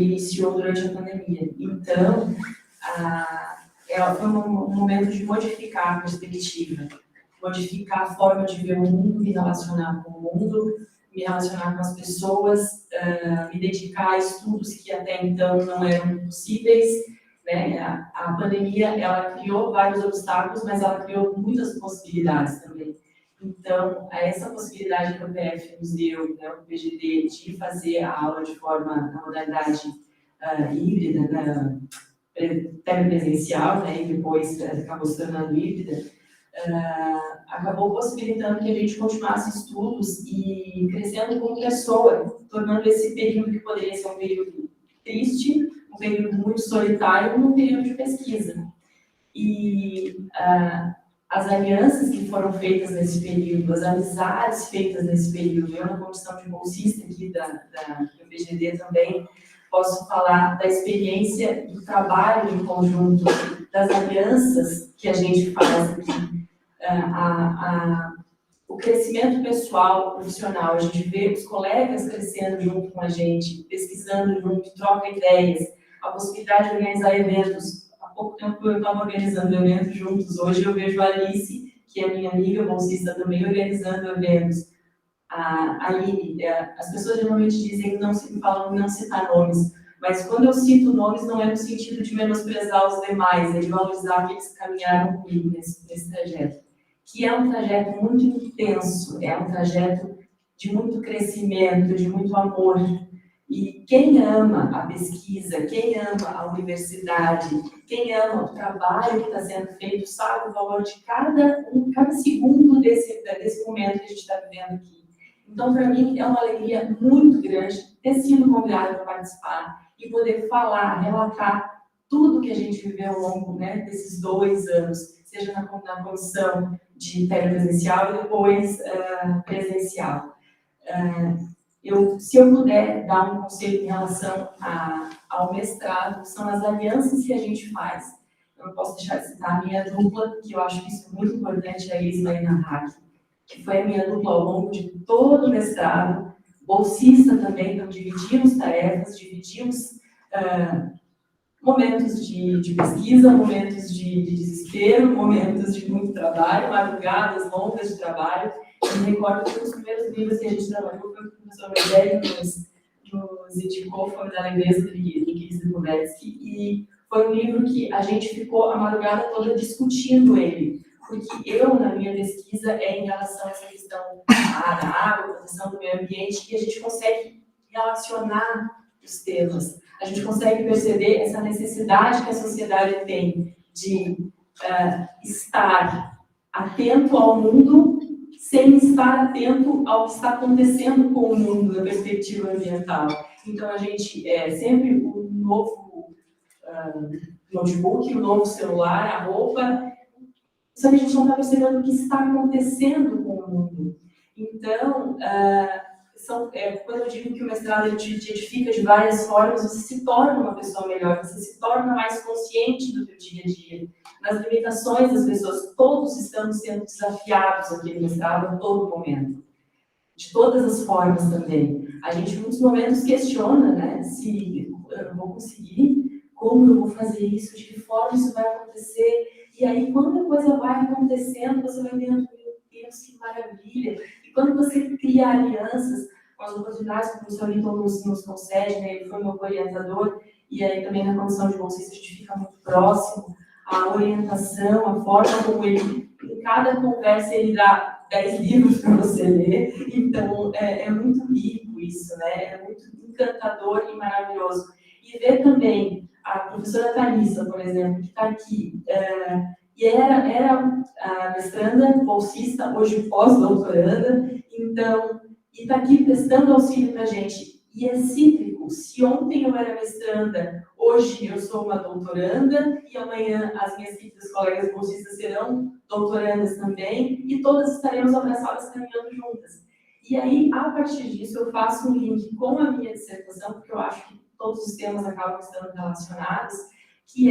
ele iniciou durante a pandemia. Então, foi um momento de modificar a perspectiva, modificar a forma de ver o mundo, me relacionar com o mundo, me relacionar com as pessoas, me dedicar a estudos que até então não eram possíveis, né? A pandemia, ela criou vários obstáculos, mas ela criou muitas possibilidades também. Então, essa possibilidade que o PF nos deu, né, o PGD, de fazer a aula de forma, na modalidade híbrida, né, presencial, né, e depois acabou se tornando híbrida, acabou possibilitando que a gente continuasse estudos e crescendo como pessoa, tornando esse período que poderia ser um período triste, um período muito solitário, num período de pesquisa. E as alianças que foram feitas nesse período, as amizades feitas nesse período, eu na condição de bolsista aqui do PGD também, posso falar da experiência do trabalho em conjunto, das alianças que a gente faz aqui, o crescimento pessoal, profissional, a gente vê os colegas crescendo junto com a gente, pesquisando junto, troca ideias, a possibilidade de organizar eventos. Há pouco tempo eu estava organizando eventos juntos, hoje eu vejo a Alice, que é minha amiga bolsista também, organizando eventos. A Aline, as pessoas geralmente dizem que não citar nomes, mas quando eu cito nomes não é no sentido de menosprezar os demais, é de valorizar aqueles que caminharam comigo nesse trajeto, que é um trajeto muito intenso, é um trajeto de muito crescimento, de muito amor. E quem ama a pesquisa, quem ama a universidade, quem ama o trabalho que está sendo feito, sabe o valor de cada segundo desse momento que a gente está vivendo aqui. Então, para mim, é uma alegria muito grande ter sido convidada para participar e poder falar, relatar tudo que a gente viveu ao longo, né, desses 2 anos, seja na condição de telepresencial e depois presencial. Se eu puder dar um conselho em relação ao mestrado, são as alianças que a gente faz. Eu não posso deixar de citar a minha dupla, que eu acho que isso é muito importante, a Elisma e a Hack, que foi a minha dupla ao longo de todo o mestrado, bolsista também, então dividimos tarefas, dividimos momentos de pesquisa, momentos de desespero, momentos de muito trabalho, madrugadas longas de trabalho. Eu me recordo que um dos primeiros livros que a gente trabalhou foi o professor Rogério nos indicou, foi da Alegria do Kizzy Kubetsky, e foi um livro que a gente ficou a madrugada toda discutindo ele, porque eu, na minha pesquisa, em relação a essa questão da água, proteção do meio ambiente, que a gente consegue relacionar os temas, a gente consegue perceber essa necessidade que a sociedade tem de estar atento ao mundo sem estar atento ao que está acontecendo com o mundo na perspectiva ambiental. Então, a gente sempre o novo notebook, o novo celular, a roupa, só que a gente não está percebendo o que está acontecendo com o mundo. Então, quando eu digo que o mestrado ele te edifica de várias formas, você se torna uma pessoa melhor, você se torna mais consciente do teu dia a dia, nas limitações das pessoas. Todos estamos sendo desafiados aqui no mestrado a todo momento, de todas as formas também. A gente, em muitos momentos, questiona, né, se eu não vou conseguir, como eu vou fazer isso, de que forma isso vai acontecer. E aí, quando a coisa vai acontecendo, você vai vendo, meu Deus, que maravilha. E quando você cria alianças com as oportunidades que o professor Linton nos concede, né, ele foi meu orientador, e aí também na condição de bolsista a gente fica muito próximo, a orientação, a forma como ele, em cada conversa, ele dá 10 livros para você ler. Então, é muito rico isso, né? É muito encantador e maravilhoso. E ver também a professora Thalissa, por exemplo, que está aqui, e era a mestranda, bolsista, hoje pós-doutoranda, então, e está aqui prestando auxílio para a gente. E é cíclico. Se ontem eu era mestranda, hoje eu sou uma doutoranda, e amanhã as minhas queridas colegas bolsistas serão doutorandas também, e todas estaremos abraçadas caminhando juntas. E aí, a partir disso, eu faço um link com a minha dissertação, porque eu acho que todos os temas acabam estando relacionados, que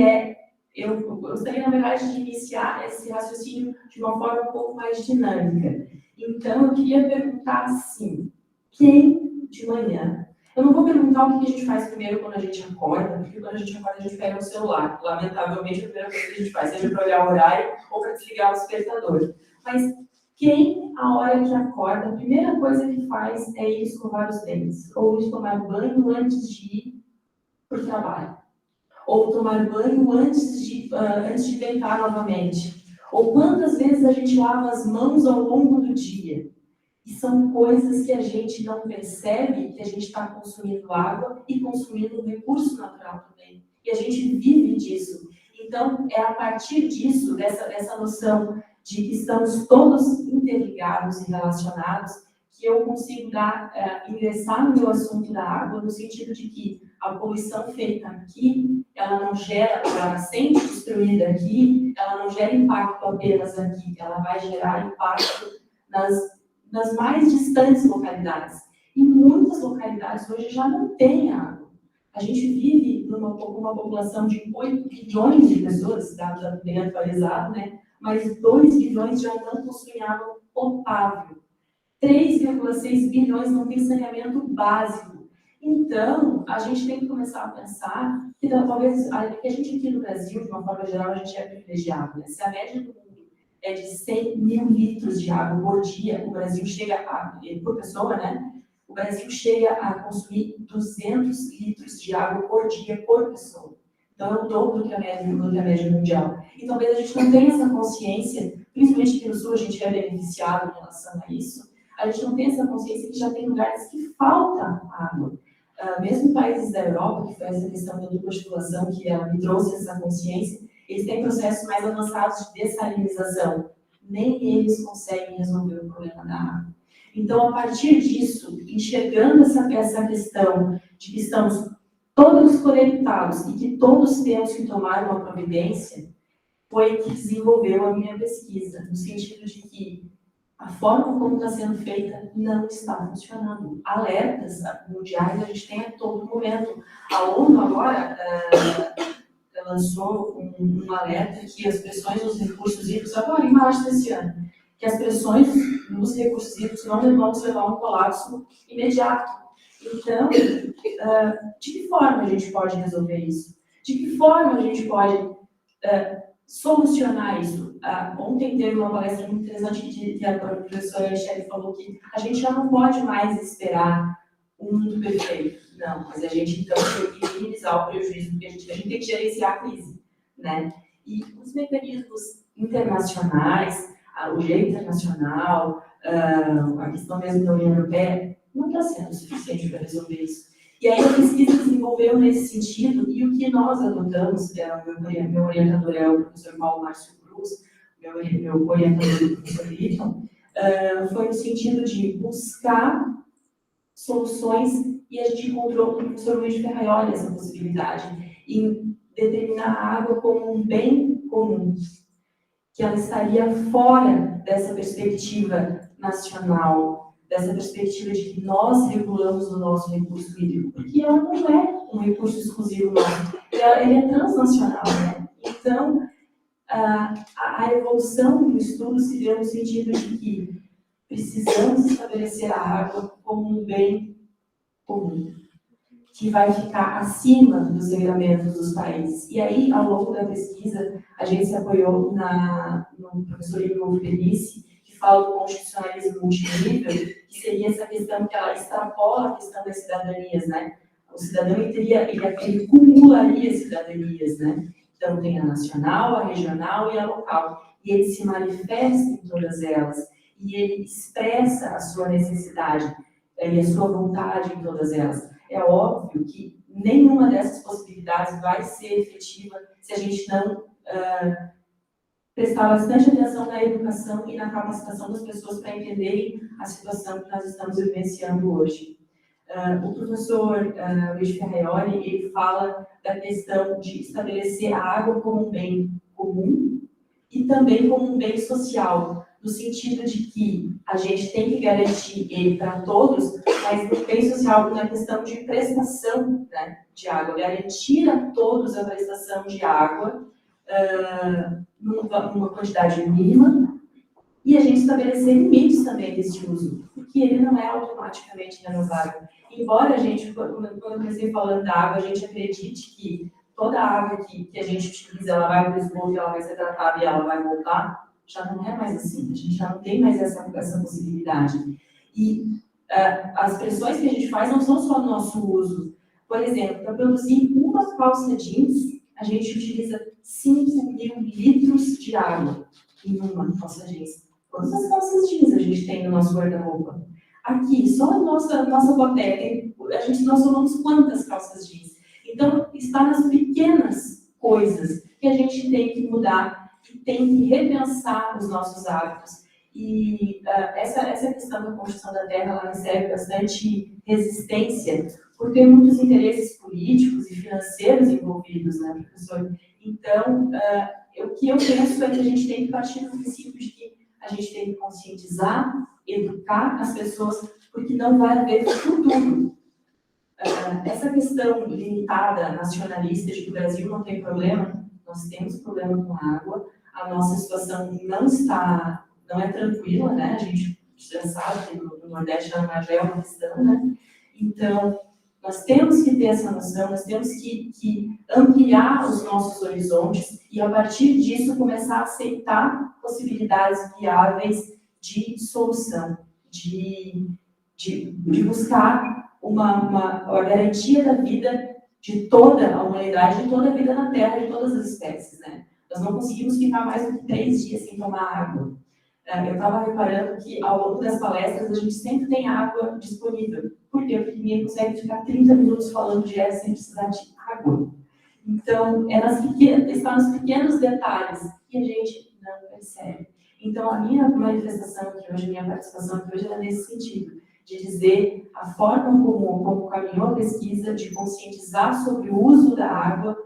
eu gostaria, na verdade, de iniciar esse raciocínio de uma forma um pouco mais dinâmica. Então, eu queria perguntar assim, quem de manhã Eu não vou perguntar o que a gente faz primeiro quando a gente acorda, porque quando a gente acorda a gente pega o celular. Lamentavelmente, a primeira coisa que a gente faz, seja para olhar o horário ou para desligar o despertador. Mas quem, a hora que acorda, a primeira coisa que faz é ir escovar os dentes, ou ir tomar banho antes de ir para o trabalho, ou tomar banho antes de deitar novamente. Ou quantas vezes a gente lava as mãos ao longo do dia? E são coisas que a gente não percebe que a gente está consumindo água e consumindo um recurso natural também. E a gente vive disso. Então, é a partir disso, dessa noção de que estamos todos interligados e relacionados, que eu consigo ingressar no meu assunto da água, no sentido de que a poluição feita aqui, ela não gera, a nascente destruída aqui, ela não gera impacto apenas aqui, ela vai gerar impacto nas mais distantes localidades. E muitas localidades hoje já não têm água. A gente vive numa população de 8 bilhões de pessoas, dado bem atualizado, né? Mas 2 bilhões já não possuem água potável. 3,6 bilhões não têm saneamento básico. Então, a gente tem que começar a pensar que talvez, que a gente aqui no Brasil, de uma forma geral, a gente é privilegiado, né? Se a média do mundo é de 100 mil litros de água por dia, o Brasil chega por pessoa, né? O Brasil chega a consumir 200 litros de água por dia por pessoa. Então, é o dobro do que a média mundial. E talvez a gente não tenha essa consciência, principalmente aqui no Sul, a gente é beneficiado em relação a isso, a gente não tem essa consciência que já tem lugares que falta água. Mesmo países da Europa, que foi essa questão da dupla titulação que ela me trouxe essa consciência, eles têm processos mais avançados de dessalinização. Nem eles conseguem resolver o problema da água. Então, a partir disso, enxergando essa questão de que estamos todos conectados e que todos temos que tomar uma providência, foi que desenvolveu a minha pesquisa, no sentido de que a forma como está sendo feita não está funcionando. Alertas mundiais a gente tem a todo momento. A ONU agora lançou um alerta que as pressões nos recursos hídricos, agora em março desse ano, que as pressões nos recursos hídricos não vão levar a um colapso imediato. Então, de que forma a gente pode resolver isso? De que forma a gente pode solucionar isso? Ontem teve uma palestra muito interessante que a professora Michele falou que a gente já não pode mais esperar um mundo perfeito. Não, mas a gente então tem que minimizar o prejuízo, porque a gente tem que gerenciar a crise, né? E os mecanismos internacionais, o direito internacional, a questão mesmo da União Europeia, não está sendo suficiente para resolver isso. E aí a pesquisa desenvolveu nesse sentido, e o que nós adotamos, meu orientador é o professor Paulo Márcio Cruz, meu orientador o professor Liton, foi no sentido de buscar soluções, e a gente encontrou com o professor Luiz Ferraioli essa possibilidade, em determinar a água como um bem comum, que ela estaria fora dessa perspectiva nacional, dessa perspectiva de que nós regulamos o nosso recurso hídrico, porque ela não é um recurso exclusivo nosso, ele é transnacional, né? Então, a evolução do estudo se deu no sentido de que precisamos estabelecer a água como um bem comum, que vai ficar acima dos regramentos dos países. E aí, ao longo da pesquisa, a gente se apoiou no professor Igor Felice, que fala do constitucionalismo multinível, que seria essa questão que ela extrapola a questão das cidadanias, né? O cidadão ele cumularia cidadanias, né? Então, tem a nacional, a regional e a local. E ele se manifesta em todas elas. E ele expressa a sua necessidade e a sua vontade em todas elas. É óbvio que nenhuma dessas possibilidades vai ser efetiva se a gente não prestar bastante atenção na educação e na capacitação das pessoas para entenderem a situação que nós estamos vivenciando hoje. O professor Luiz Ferraioli, ele fala da questão de estabelecer a água como um bem comum e também como um bem social, no sentido de que a gente tem que garantir ele para todos, mas no bem social, na questão de prestação, né, de água, garantir a todos a prestação de água numa quantidade mínima, e a gente estabelecer limites também desse uso, porque ele não é automaticamente renovável. embora a gente, quando eu comecei falando da água, a gente acredite que toda a água que a gente utiliza, ela vai para o esgoto, ela vai ser tratada e ela vai voltar, já não é mais assim, a gente já não tem mais essa possibilidade. E as pressões que a gente faz não são só no nosso uso. Por exemplo, para produzir uma calça jeans, a gente utiliza 5.000 litros de água em uma calça jeans. Quantas calças jeans a gente tem no nosso guarda-roupa? Aqui, só a nossa boteca, nós somamos quantas calças jeans? Então, está nas pequenas coisas que a gente tem que mudar, que tem que repensar os nossos hábitos. E essa questão da construção da terra, ela recebe bastante resistência, porque tem muitos interesses políticos e financeiros envolvidos, né, professor? Então, o que eu penso é que a gente tem que partir do princípio de que a gente tem que conscientizar, educar as pessoas, porque não vai haver futuro. Essa questão limitada, nacionalista, de que o Brasil não tem problema, nós temos problema com água, a nossa situação não é tranquila, né? A gente já sabe que no Nordeste já é uma questão, né? Então, nós temos que ter essa noção, nós temos que ampliar os nossos horizontes e, a partir disso, começar a aceitar possibilidades viáveis de solução, de buscar a garantia da vida de toda a humanidade, de toda a vida na Terra, de todas as espécies, né? Nós não conseguimos ficar mais do que 3 dias sem tomar água. Eu estava reparando que, ao longo das palestras, a gente sempre tem água disponível. Por quê? Porque ninguém consegue ficar 30 minutos falando direto sem precisar de água. Então, está nos pequenos detalhes que a gente não percebe. Então, a minha manifestação aqui hoje, a minha participação aqui hoje, é nesse sentido, de dizer a forma como caminhou a pesquisa, de conscientizar sobre o uso da água,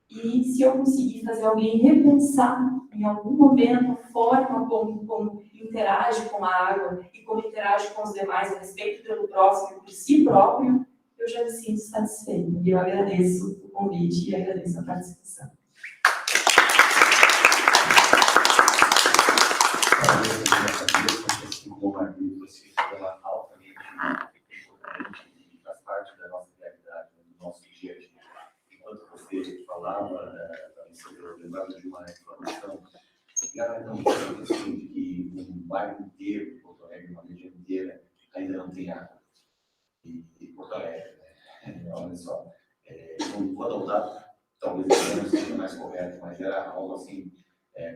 e se eu conseguir fazer alguém repensar em algum momento a forma como interage com a água e como interage com os demais, a respeito pelo próximo e por si próprio, eu já me sinto satisfeita. E eu agradeço o convite e agradeço a participação. Como a Margarida você pela altamente importante e faz parte da nossa realidade, do nosso dia a dia. Enquanto você falava, você lembrava de uma informação, ela é tão importante assim, de que um bairro inteiro, Porto Alegre, uma região inteira, ainda não tem água. E Porto Alegre, né? Olha só, não vou adotar, talvez não seja mais correto, mas era algo assim,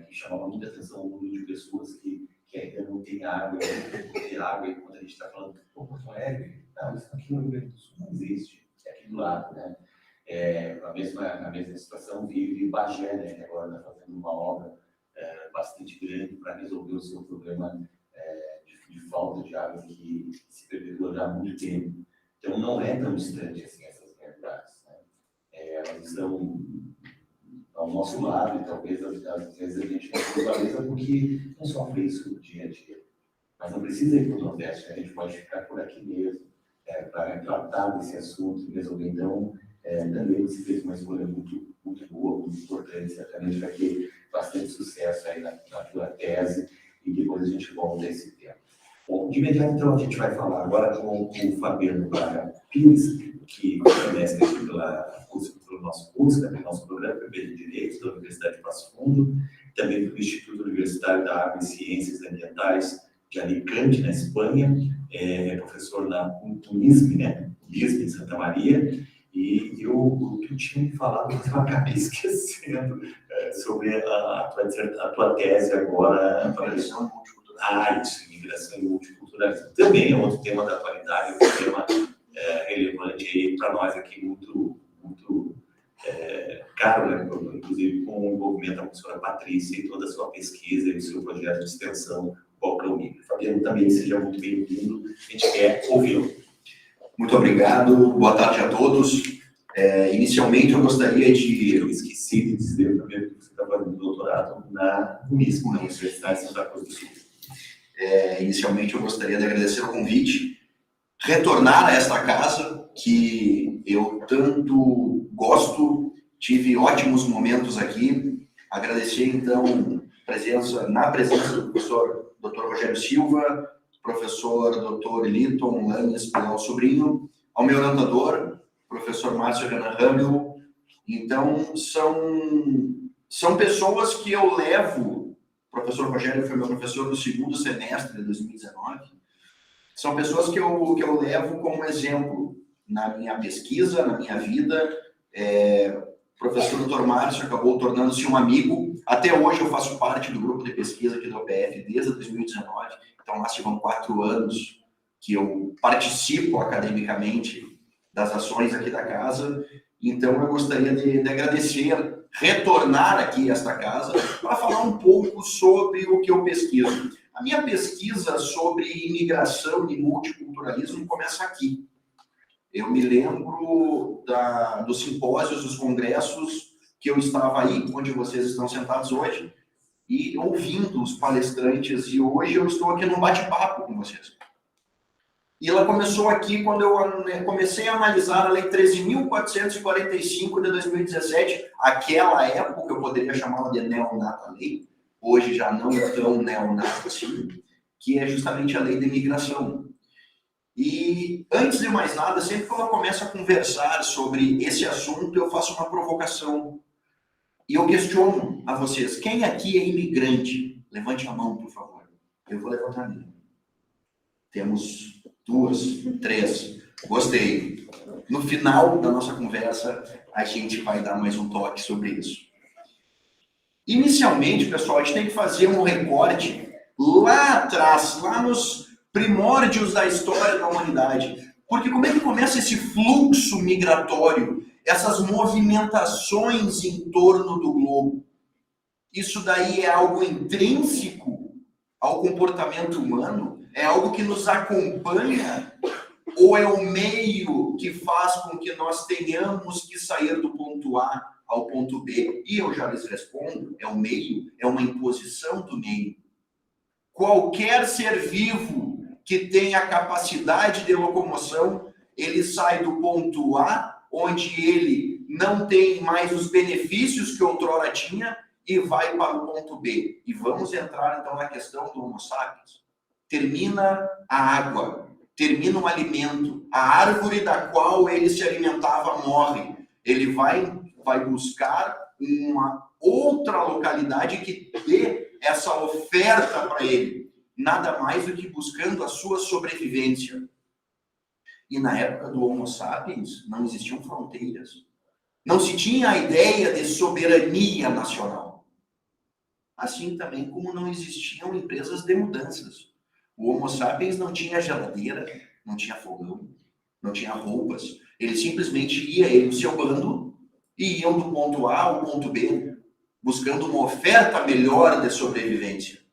que chamava muita atenção ao número de pessoas que ainda não tem água, e quando a gente está falando, Porto Alegre, não, isso aqui no Rio Grande do Sul não existe, é aqui do lado, né? A mesma situação vive Bagé, né? Agora está fazendo uma obra bastante grande para resolver o seu problema de falta de água que se perpetua já há muito tempo. Então, não é tão distante assim essas realidades, né? Elas estão ao nosso lado, e talvez às vezes a gente não visualiza porque não sofre isso no dia a dia. Mas não precisa ir para o Nordeste, a gente pode ficar por aqui mesmo, para tratar desse assunto e resolver. Então, também você fez uma escolha muito, muito boa, muito importante, certamente vai ter bastante sucesso aí na tua tese, e depois a gente volta a esse tema. Bom, de imediato, então, a gente vai falar agora com o Fabiano Braga Pires, que é mestre aqui pelo nosso curso, pelo nosso programa PB de Direito da Universidade de Passo Fundo, também pelo Instituto Universitário da Água e Ciências Ambientais de Alicante, na Espanha, é professor na Unisme, né? Unisme, em Santa Maria, e eu tinha me falado, mas eu acabei esquecendo sobre a tua tese agora. Imigração e multiculturalismo. Isso, imigração e multiculturalismo. Também é outro tema da atualidade, um tema relevante para nós aqui, muito, muito caro, né? Inclusive com o envolvimento da professora Patrícia e toda a sua pesquisa e o seu projeto de extensão Balcão Livre. Fabiano, também seja muito bem-vindo, a gente quer ouvi-lo. Muito obrigado, boa tarde a todos. Inicialmente eu gostaria de... Eu esqueci de dizer também que você está fazendo doutorado na Unismo, na Universidade de Santa Cruz do Sul. Inicialmente eu gostaria de agradecer o convite, retornar a esta casa que eu tanto gosto, tive ótimos momentos aqui, agradecer então na presença do professor Dr. Rogério Silva, professor Dr. Liton Lanes Pelão Sobrinho, ao meu orientador, professor Márcio Renan Ramel. Então, são pessoas que eu levo, o professor Rogério foi meu professor no segundo semestre de 2019, são pessoas que eu levo como exemplo na minha pesquisa, na minha vida. O professor Dr. Márcio acabou tornando-se um amigo. Até hoje eu faço parte do grupo de pesquisa aqui do OPF desde 2019. Então, lá se vão 4 anos que eu participo academicamente das ações aqui da casa. Então, eu gostaria de agradecer, retornar aqui a esta casa para falar um pouco sobre o que eu pesquiso. A minha pesquisa sobre imigração e multiculturalismo começa aqui. Eu me lembro dos simpósios, dos congressos que eu estava aí, onde vocês estão sentados hoje, e ouvindo os palestrantes, e hoje eu estou aqui num bate-papo com vocês. E ela começou aqui quando eu comecei a analisar a Lei 13.445 de 2017, aquela época eu poderia chamá-la de neonata lei, hoje já não é tão neonata assim, que é justamente a lei de imigração. E, antes de mais nada, sempre que eu começo a conversar sobre esse assunto, eu faço uma provocação. E eu questiono a vocês, quem aqui é imigrante? Levante a mão, por favor. Eu vou levantar a minha. Temos 2, 3. Gostei. No final da nossa conversa, a gente vai dar mais um toque sobre isso. Inicialmente, pessoal, a gente tem que fazer um recorte lá atrás, lá nos primórdios da história da humanidade. Porque como é que começa esse fluxo migratório, essas movimentações em torno do globo? Isso daí é algo intrínseco ao comportamento humano? É algo que nos acompanha? Ou é o meio que faz com que nós tenhamos que sair do ponto A ao ponto B? E eu já lhes respondo, é o meio, é uma imposição do meio. Qualquer ser vivo que tenha capacidade de locomoção, ele sai do ponto A, onde ele não tem mais os benefícios que outrora tinha, e vai para o ponto B. E vamos entrar, então, na questão do Homo sapiens. Termina a água, termina o alimento, a árvore da qual ele se alimentava morre. Ele vai buscar uma outra localidade que dê essa oferta para ele. Nada mais do que buscando a sua sobrevivência. E na época do Homo sapiens, não existiam fronteiras. Não se tinha a ideia de soberania nacional. Assim também como não existiam empresas de mudanças. O Homo sapiens não tinha geladeira, não tinha fogão, não tinha roupas. Ele simplesmente ia no seu bando e iam do ponto A ao ponto B, buscando uma oferta melhor de sobrevivência.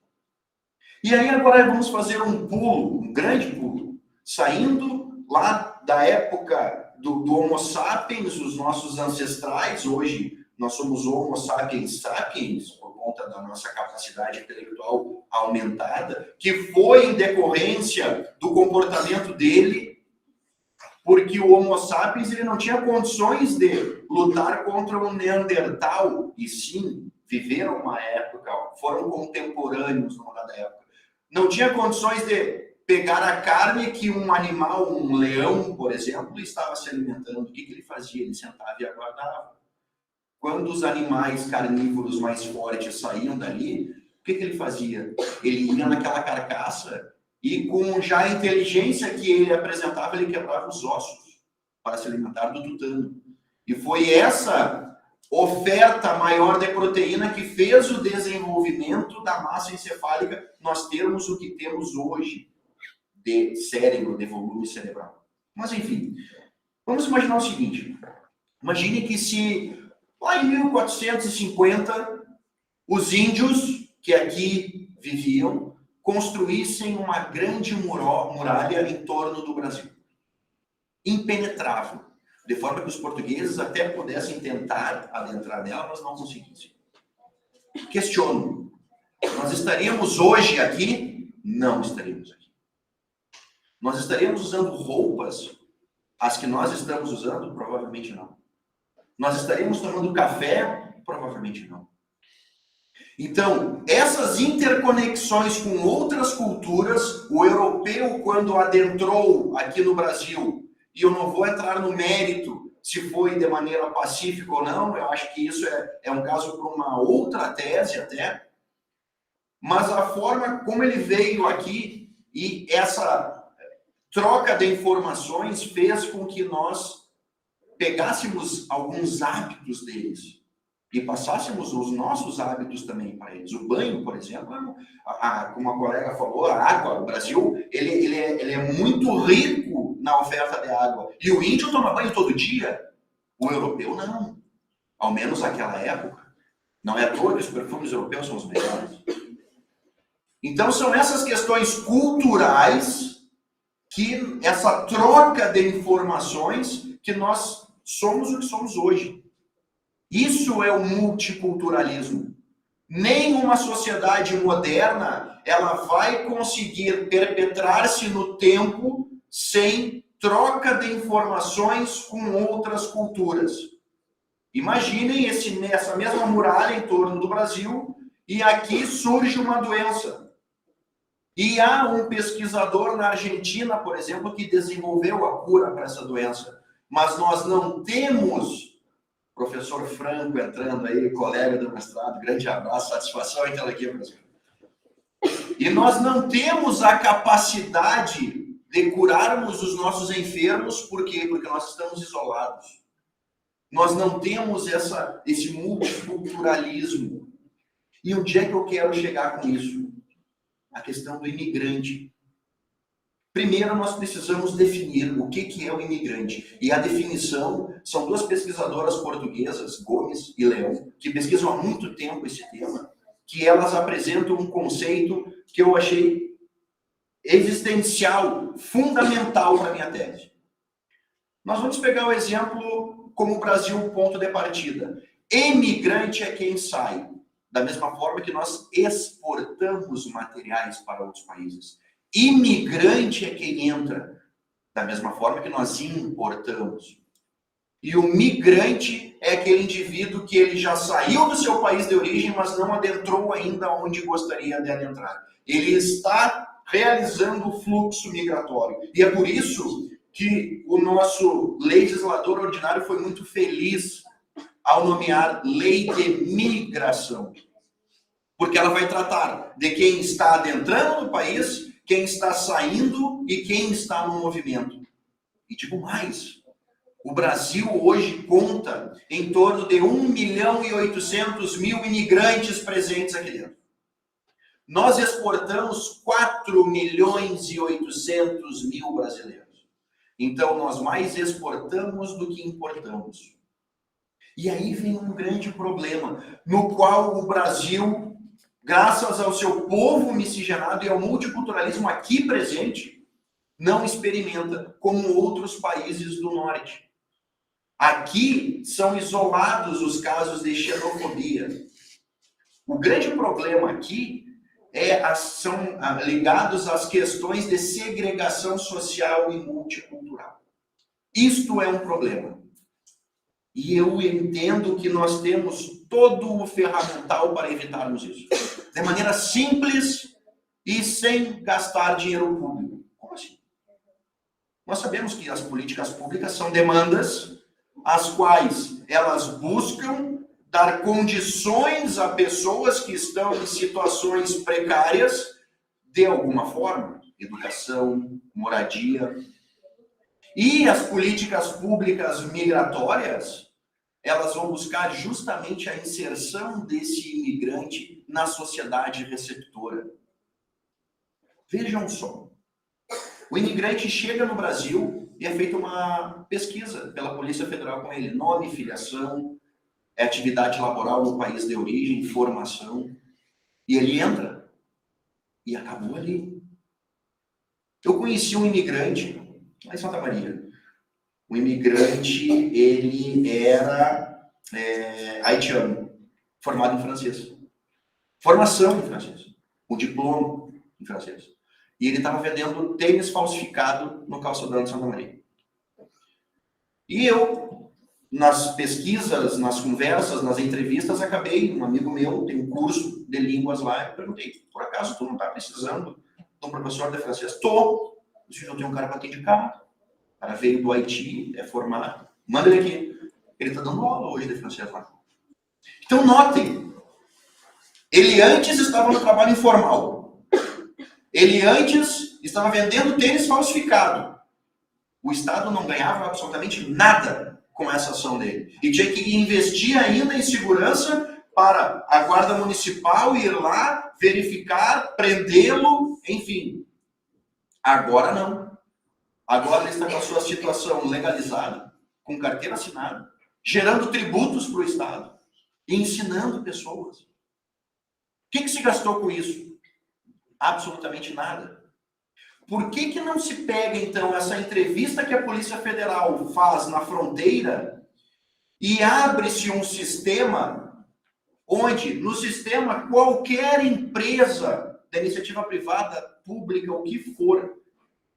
E aí agora vamos fazer um pulo, um grande pulo, saindo lá da época do Homo sapiens, os nossos ancestrais. Hoje nós somos Homo sapiens sapiens, por conta da nossa capacidade intelectual aumentada, que foi em decorrência do comportamento dele, porque o Homo sapiens ele não tinha condições de lutar contra um Neandertal, e sim, viveram uma época, foram contemporâneos no longo da época. Não tinha condições de pegar a carne que um animal, um leão, por exemplo, estava se alimentando. O que ele fazia? Ele sentava e aguardava. Quando os animais carnívoros mais fortes saíam dali, o que ele fazia? Ele ia naquela carcaça e, com já a inteligência que ele apresentava, ele quebrava os ossos para se alimentar do tutano. E foi essa oferta maior de proteína que fez o desenvolvimento da massa encefálica, nós termos o que temos hoje de cérebro, de volume cerebral. Mas, enfim, vamos imaginar o seguinte. Imagine que se, lá em 1450, os índios que aqui viviam construíssem uma grande muralha em torno do Brasil. Impenetrável. De forma que os portugueses até pudessem tentar adentrar nela, mas não conseguissem. Questiono. Nós estaríamos hoje aqui? Não estaríamos aqui. Nós estaríamos usando roupas, as que nós estamos usando? Provavelmente não. Nós estaríamos tomando café? Provavelmente não. Então, essas interconexões com outras culturas, o europeu, quando adentrou aqui no Brasil, e eu não vou entrar no mérito se foi de maneira pacífica ou não, eu acho que isso é um caso para uma outra tese até, mas a forma como ele veio aqui e essa troca de informações fez com que nós pegássemos alguns hábitos deles e passássemos os nossos hábitos também para eles. O banho, por exemplo, como a colega falou, a água, o Brasil, ele é muito rico na oferta de água. E o índio toma banho todo dia, o europeu não. Ao menos naquela época. Não é à toa que os perfumes europeus são os melhores. Então são essas questões culturais, que essa troca de informações, que nós somos o que somos hoje. Isso é o multiculturalismo. Nenhuma sociedade moderna ela vai conseguir perpetrar-se no tempo sem troca de informações com outras culturas. Imaginem essa mesma muralha em torno do Brasil e aqui surge uma doença. E há um pesquisador na Argentina, por exemplo, que desenvolveu a cura para essa doença. Mas nós não temos... Professor Franco entrando aí, colega do mestrado, grande abraço, satisfação em tê-lo aqui, professor. E nós não temos a capacidade de curarmos os nossos enfermos, por quê? Porque nós estamos isolados. Nós não temos esse multiculturalismo. E onde é que eu quero chegar com isso? A questão do imigrante. Primeiro, nós precisamos definir o que é o imigrante. E a definição são duas pesquisadoras portuguesas, Gomes e Leão, que pesquisam há muito tempo esse tema, que elas apresentam um conceito que eu achei existencial, fundamental para a minha tese. Nós vamos pegar o exemplo como o Brasil, ponto de partida. Emigrante é quem sai, da mesma forma que nós exportamos materiais para outros países. Imigrante é quem entra, da mesma forma que nós importamos. E o migrante é aquele indivíduo que ele já saiu do seu país de origem, mas não adentrou ainda onde gostaria de adentrar. Ele está realizando o fluxo migratório. E é por isso que o nosso legislador ordinário foi muito feliz ao nomear Lei de Migração. Porque ela vai tratar de quem está adentrando no país, quem está saindo e quem está no movimento. E digo mais, o Brasil hoje conta em torno de 1.800.000 imigrantes presentes aqui dentro. Nós exportamos 4.800.000 brasileiros. Então, nós mais exportamos do que importamos. E aí vem um grande problema, no qual o Brasil, graças ao seu povo miscigenado e ao multiculturalismo aqui presente, não experimenta como outros países do norte. Aqui são isolados os casos de xenofobia. O grande problema aqui são ligados às questões de segregação social e multicultural. Isto é um problema. E eu entendo que nós temos todo o ferramental para evitarmos isso. De maneira simples e sem gastar dinheiro público. Como assim? Nós sabemos que as políticas públicas são demandas as quais elas buscam dar condições a pessoas que estão em situações precárias de alguma forma. Educação, moradia. E as políticas públicas migratórias, elas vão buscar justamente a inserção desse imigrante na sociedade receptora. Vejam só. O imigrante chega no Brasil e é feita uma pesquisa pela Polícia Federal com ele. Nome, filiação, atividade laboral no país de origem, formação. E ele entra. E acabou ali. Eu conheci um imigrante lá em Santa Maria. O imigrante, ele era haitiano, formado em francês. Formação em francês. O diploma em francês. E ele estava vendendo tênis falsificado no calçadão de Santa Maria. E eu, nas pesquisas, nas conversas, nas entrevistas, acabei, um amigo meu tem um curso de línguas lá, eu perguntei, por acaso tu não está precisando de um professor de francês? Estou. Eu tenho um cara para te indicar. cara veio do Haiti, é formado. Manda ele aqui. Ele está dando aula hoje de francês lá. Então, notem. Ele antes estava no trabalho informal. Ele antes estava vendendo tênis falsificado. O Estado não ganhava absolutamente nada com essa ação dele. E tinha que investir ainda em segurança para a Guarda Municipal ir lá, verificar, prendê-lo, enfim. Agora não. Agora ele está com a sua situação legalizada, com carteira assinada, gerando tributos para o Estado e ensinando pessoas. O que se gastou com isso? Absolutamente nada. Por que não se pega, então, essa entrevista que a Polícia Federal faz na fronteira e abre-se um sistema onde, no sistema, qualquer empresa da iniciativa privada, pública, o que for,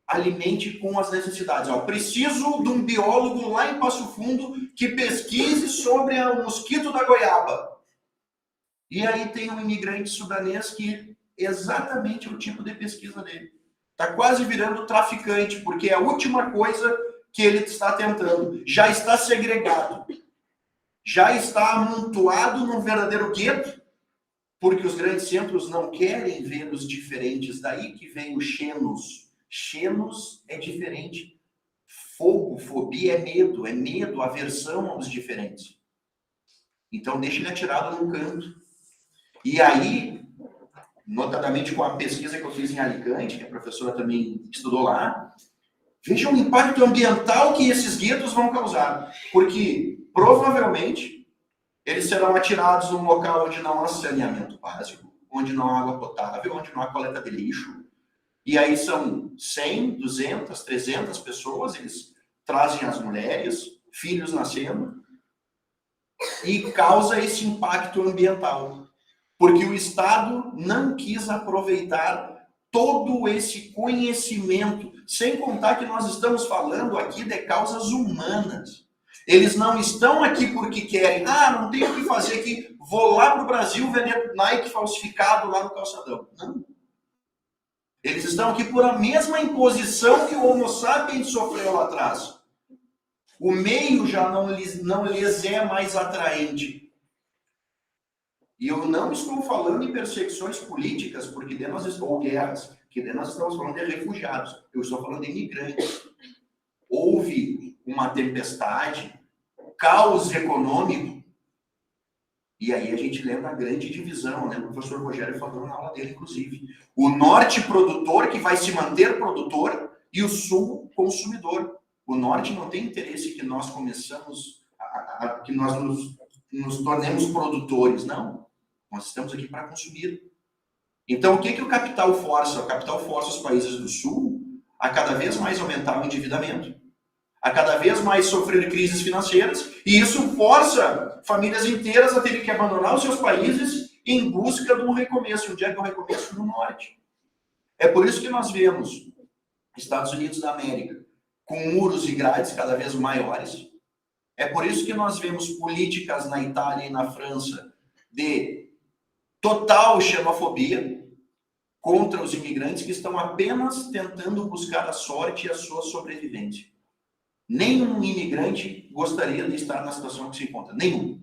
alimente com as necessidades. Preciso de um biólogo lá em Passo Fundo que pesquise sobre o mosquito da goiaba. E aí tem um imigrante sudanês que exatamente o tipo de pesquisa dele. Está quase virando traficante, porque é a última coisa que ele está tentando. Já está segregado. Já está amontoado num verdadeiro gueto, porque os grandes centros não querem ver os diferentes. Daí que vem o Xenos. Xenos é diferente. Fogo, fobia é medo, aversão aos diferentes. Então deixa ele atirado num canto. E aí, notadamente com a pesquisa que eu fiz em Alicante, que a professora também estudou lá, veja o impacto ambiental que esses guetos vão causar. Porque, provavelmente, eles serão atirados num local onde não há saneamento básico, onde não há água potável, onde não há coleta de lixo. E aí são 100, 200, 300 pessoas, eles trazem as mulheres, filhos nascendo, e causa esse impacto ambiental. Porque o Estado não quis aproveitar todo esse conhecimento, sem contar que nós estamos falando aqui de causas humanas. Eles não estão aqui porque querem, não tenho o que fazer aqui, vou lá para o Brasil vender Nike falsificado lá no calçadão. Não. Eles estão aqui por a mesma imposição que o Homo sapiens sofreu lá atrás. O meio já não lhes é mais atraente. E eu não estou falando em perseguições políticas, ou guerras, que nós estamos falando de refugiados. Eu estou falando de imigrantes. Houve uma tempestade, caos econômico, e aí a gente lembra a grande divisão, né? O professor Rogério falou na aula dele, inclusive. O norte produtor, que vai se manter produtor, e o sul consumidor. O norte não tem interesse que nós que nós nos tornemos produtores, não. Nós estamos aqui para consumir. Então, o que o capital força? O capital força os países do sul a cada vez mais aumentar o endividamento, a cada vez mais sofrer crises financeiras, e isso força famílias inteiras a terem que abandonar os seus países em busca de um recomeço. Onde é que é o recomeço? No norte. É por isso que nós vemos Estados Unidos da América com muros e grades cada vez maiores. É por isso que nós vemos políticas na Itália e na França de total xenofobia contra os imigrantes que estão apenas tentando buscar a sorte e a sua sobrevivência. Nenhum imigrante gostaria de estar na situação que se encontra. Nenhum.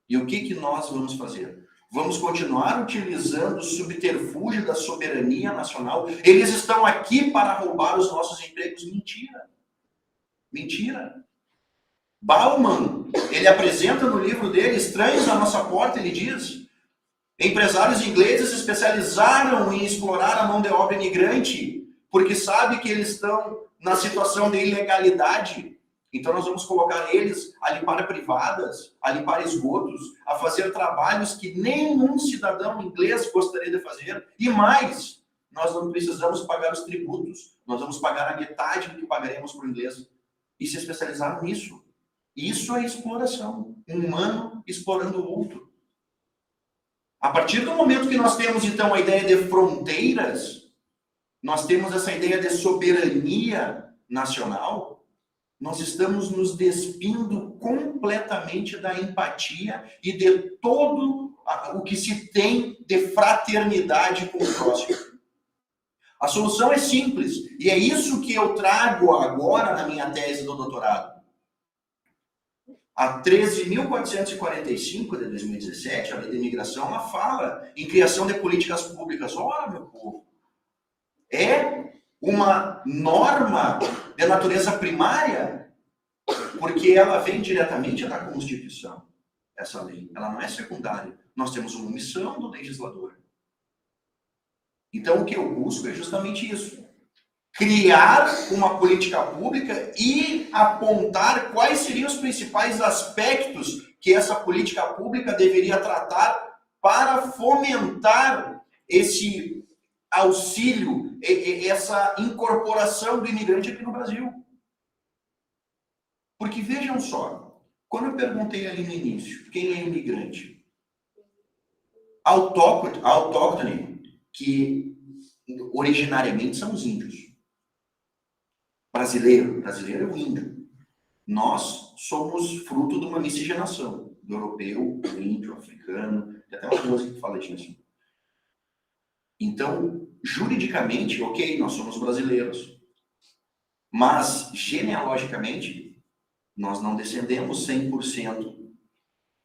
E o que nós vamos fazer? Vamos continuar utilizando o subterfúgio da soberania nacional? Eles estão aqui para roubar os nossos empregos? Mentira. Mentira. Bauman, ele apresenta no livro dele, Estranhos à Nossa Porta, ele diz: empresários ingleses se especializaram em explorar a mão de obra imigrante, porque sabe que eles estão na situação de ilegalidade. Então nós vamos colocar eles a limpar privadas, a limpar esgotos, a fazer trabalhos que nenhum cidadão inglês gostaria de fazer. E mais, nós não precisamos pagar os tributos, nós vamos pagar a metade do que pagaremos para o inglês. E se especializaram nisso. Isso é exploração. Um humano explorando o outro. A partir do momento que nós temos, então, a ideia de fronteiras, nós temos essa ideia de soberania nacional, nós estamos nos despindo completamente da empatia e de todo o que se tem de fraternidade com o próximo. A solução é simples, e é isso que eu trago agora na minha tese do doutorado. A 13.445 de 2017, a lei de imigração, ela fala em criação de políticas públicas. Ora, meu povo, é uma norma de natureza primária, porque ela vem diretamente da Constituição, essa lei. Ela não é secundária. Nós temos uma missão do legislador. Então, o que eu busco é justamente isso. Criar uma política pública e apontar quais seriam os principais aspectos que essa política pública deveria tratar para fomentar esse auxílio, essa incorporação do imigrante aqui no Brasil. Porque vejam só, quando eu perguntei ali no início, quem é imigrante? Autóctone, que originariamente são os índios. Brasileiro é o índio. Nós somos fruto de uma miscigenação do europeu, do índio, africano, tem até uma música que fala disso. Então, juridicamente, ok, nós somos brasileiros. Mas, genealogicamente, nós não descendemos 100%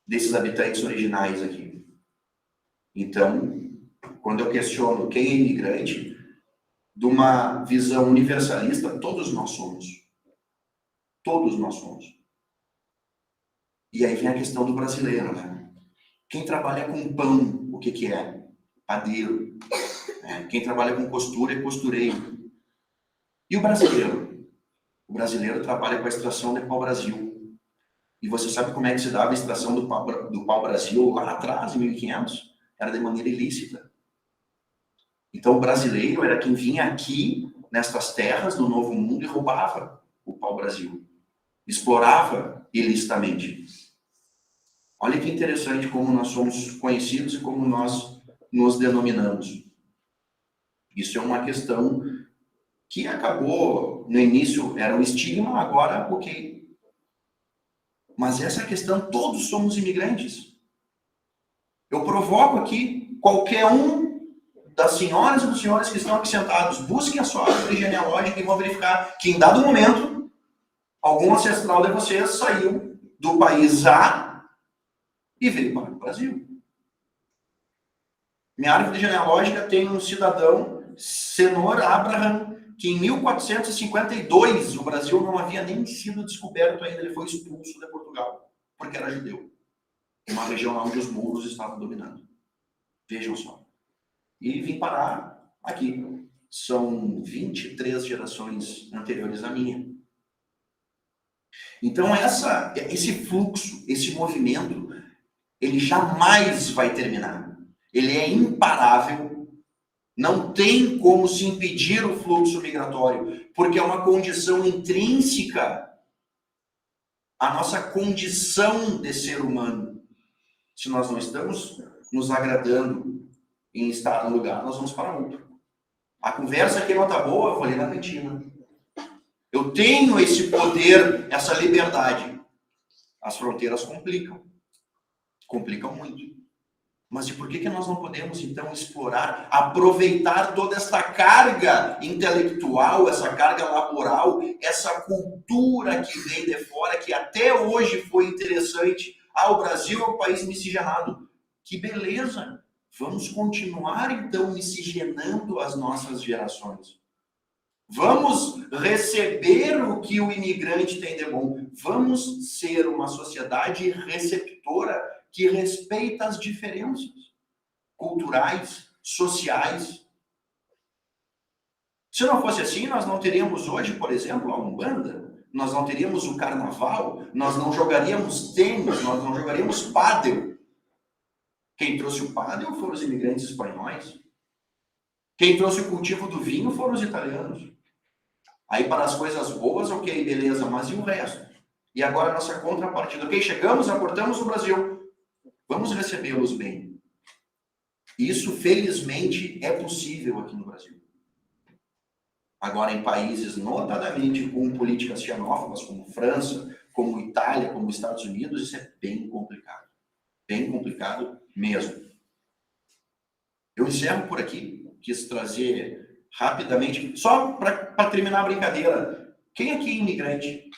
desses habitantes originais aqui. Então, quando eu questiono quem é imigrante, de uma visão universalista, todos nós somos. Todos nós somos. E aí vem a questão do brasileiro, né? Quem trabalha com pão, o que é? Padeiro. Quem trabalha com costura é costureiro. E o brasileiro? O brasileiro trabalha com a extração de pau-brasil. E você sabe como é que se dava a extração do pau-brasil lá atrás, em 1500? Era de maneira ilícita. Então, o brasileiro era quem vinha aqui, nestas terras do Novo Mundo, e roubava o pau-brasil. Explorava ilicitamente. Olha que interessante como nós somos conhecidos e como nós nos denominamos. Isso é uma questão que acabou, no início era um estigma, agora ok. Mas essa questão, todos somos imigrantes. Eu provoco aqui qualquer um das senhoras e dos senhores que estão aqui sentados, busquem a sua árvore genealógica e vão verificar que em dado momento, algum ancestral de vocês saiu do país A e veio para o Brasil. Minha árvore genealógica tem um cidadão, Senhor Abraham, que em 1452 o Brasil não havia nem sido descoberto ainda, ele foi expulso de Portugal, porque era judeu. Uma região onde os mouros estavam dominando. Vejam só. E vim parar aqui. São 23 gerações anteriores à minha. Então, esse fluxo, esse movimento, ele jamais vai terminar. Ele é imparável. Não tem como se impedir o fluxo migratório, porque é uma condição intrínseca à nossa condição de ser humano. Se nós não estamos nos agradando em estar num lugar, nós vamos para outro. A conversa aqui não está boa, eu vou ali na cantina. Eu tenho esse poder, essa liberdade. As fronteiras complicam. Complicam muito. Mas e por que nós não podemos, então, explorar, aproveitar toda esta carga intelectual, essa carga laboral, essa cultura que vem de fora, que até hoje foi interessante. O Brasil é um país miscigenado. Que beleza! Vamos continuar, então, miscigenando as nossas gerações. Vamos receber o que o imigrante tem de bom. Vamos ser uma sociedade receptora que respeita as diferenças culturais, sociais. Se não fosse assim, nós não teríamos hoje, por exemplo, a Umbanda, nós não teríamos o carnaval, nós não jogaríamos tênis, nós não jogaríamos pádel. Quem trouxe o pádel foram os imigrantes espanhóis. Quem trouxe o cultivo do vinho foram os italianos. Aí para as coisas boas, ok, beleza, mas e o resto? E agora a nossa contrapartida. Ok, chegamos, aportamos o Brasil. Vamos recebê-los bem. Isso, felizmente, é possível aqui no Brasil. Agora, em países, notadamente com políticas xenófobas, como França, como Itália, como Estados Unidos, isso é bem complicado. Bem complicado mesmo. Eu encerro por aqui. Quis trazer rapidamente, só para terminar a brincadeira, quem aqui é imigrante?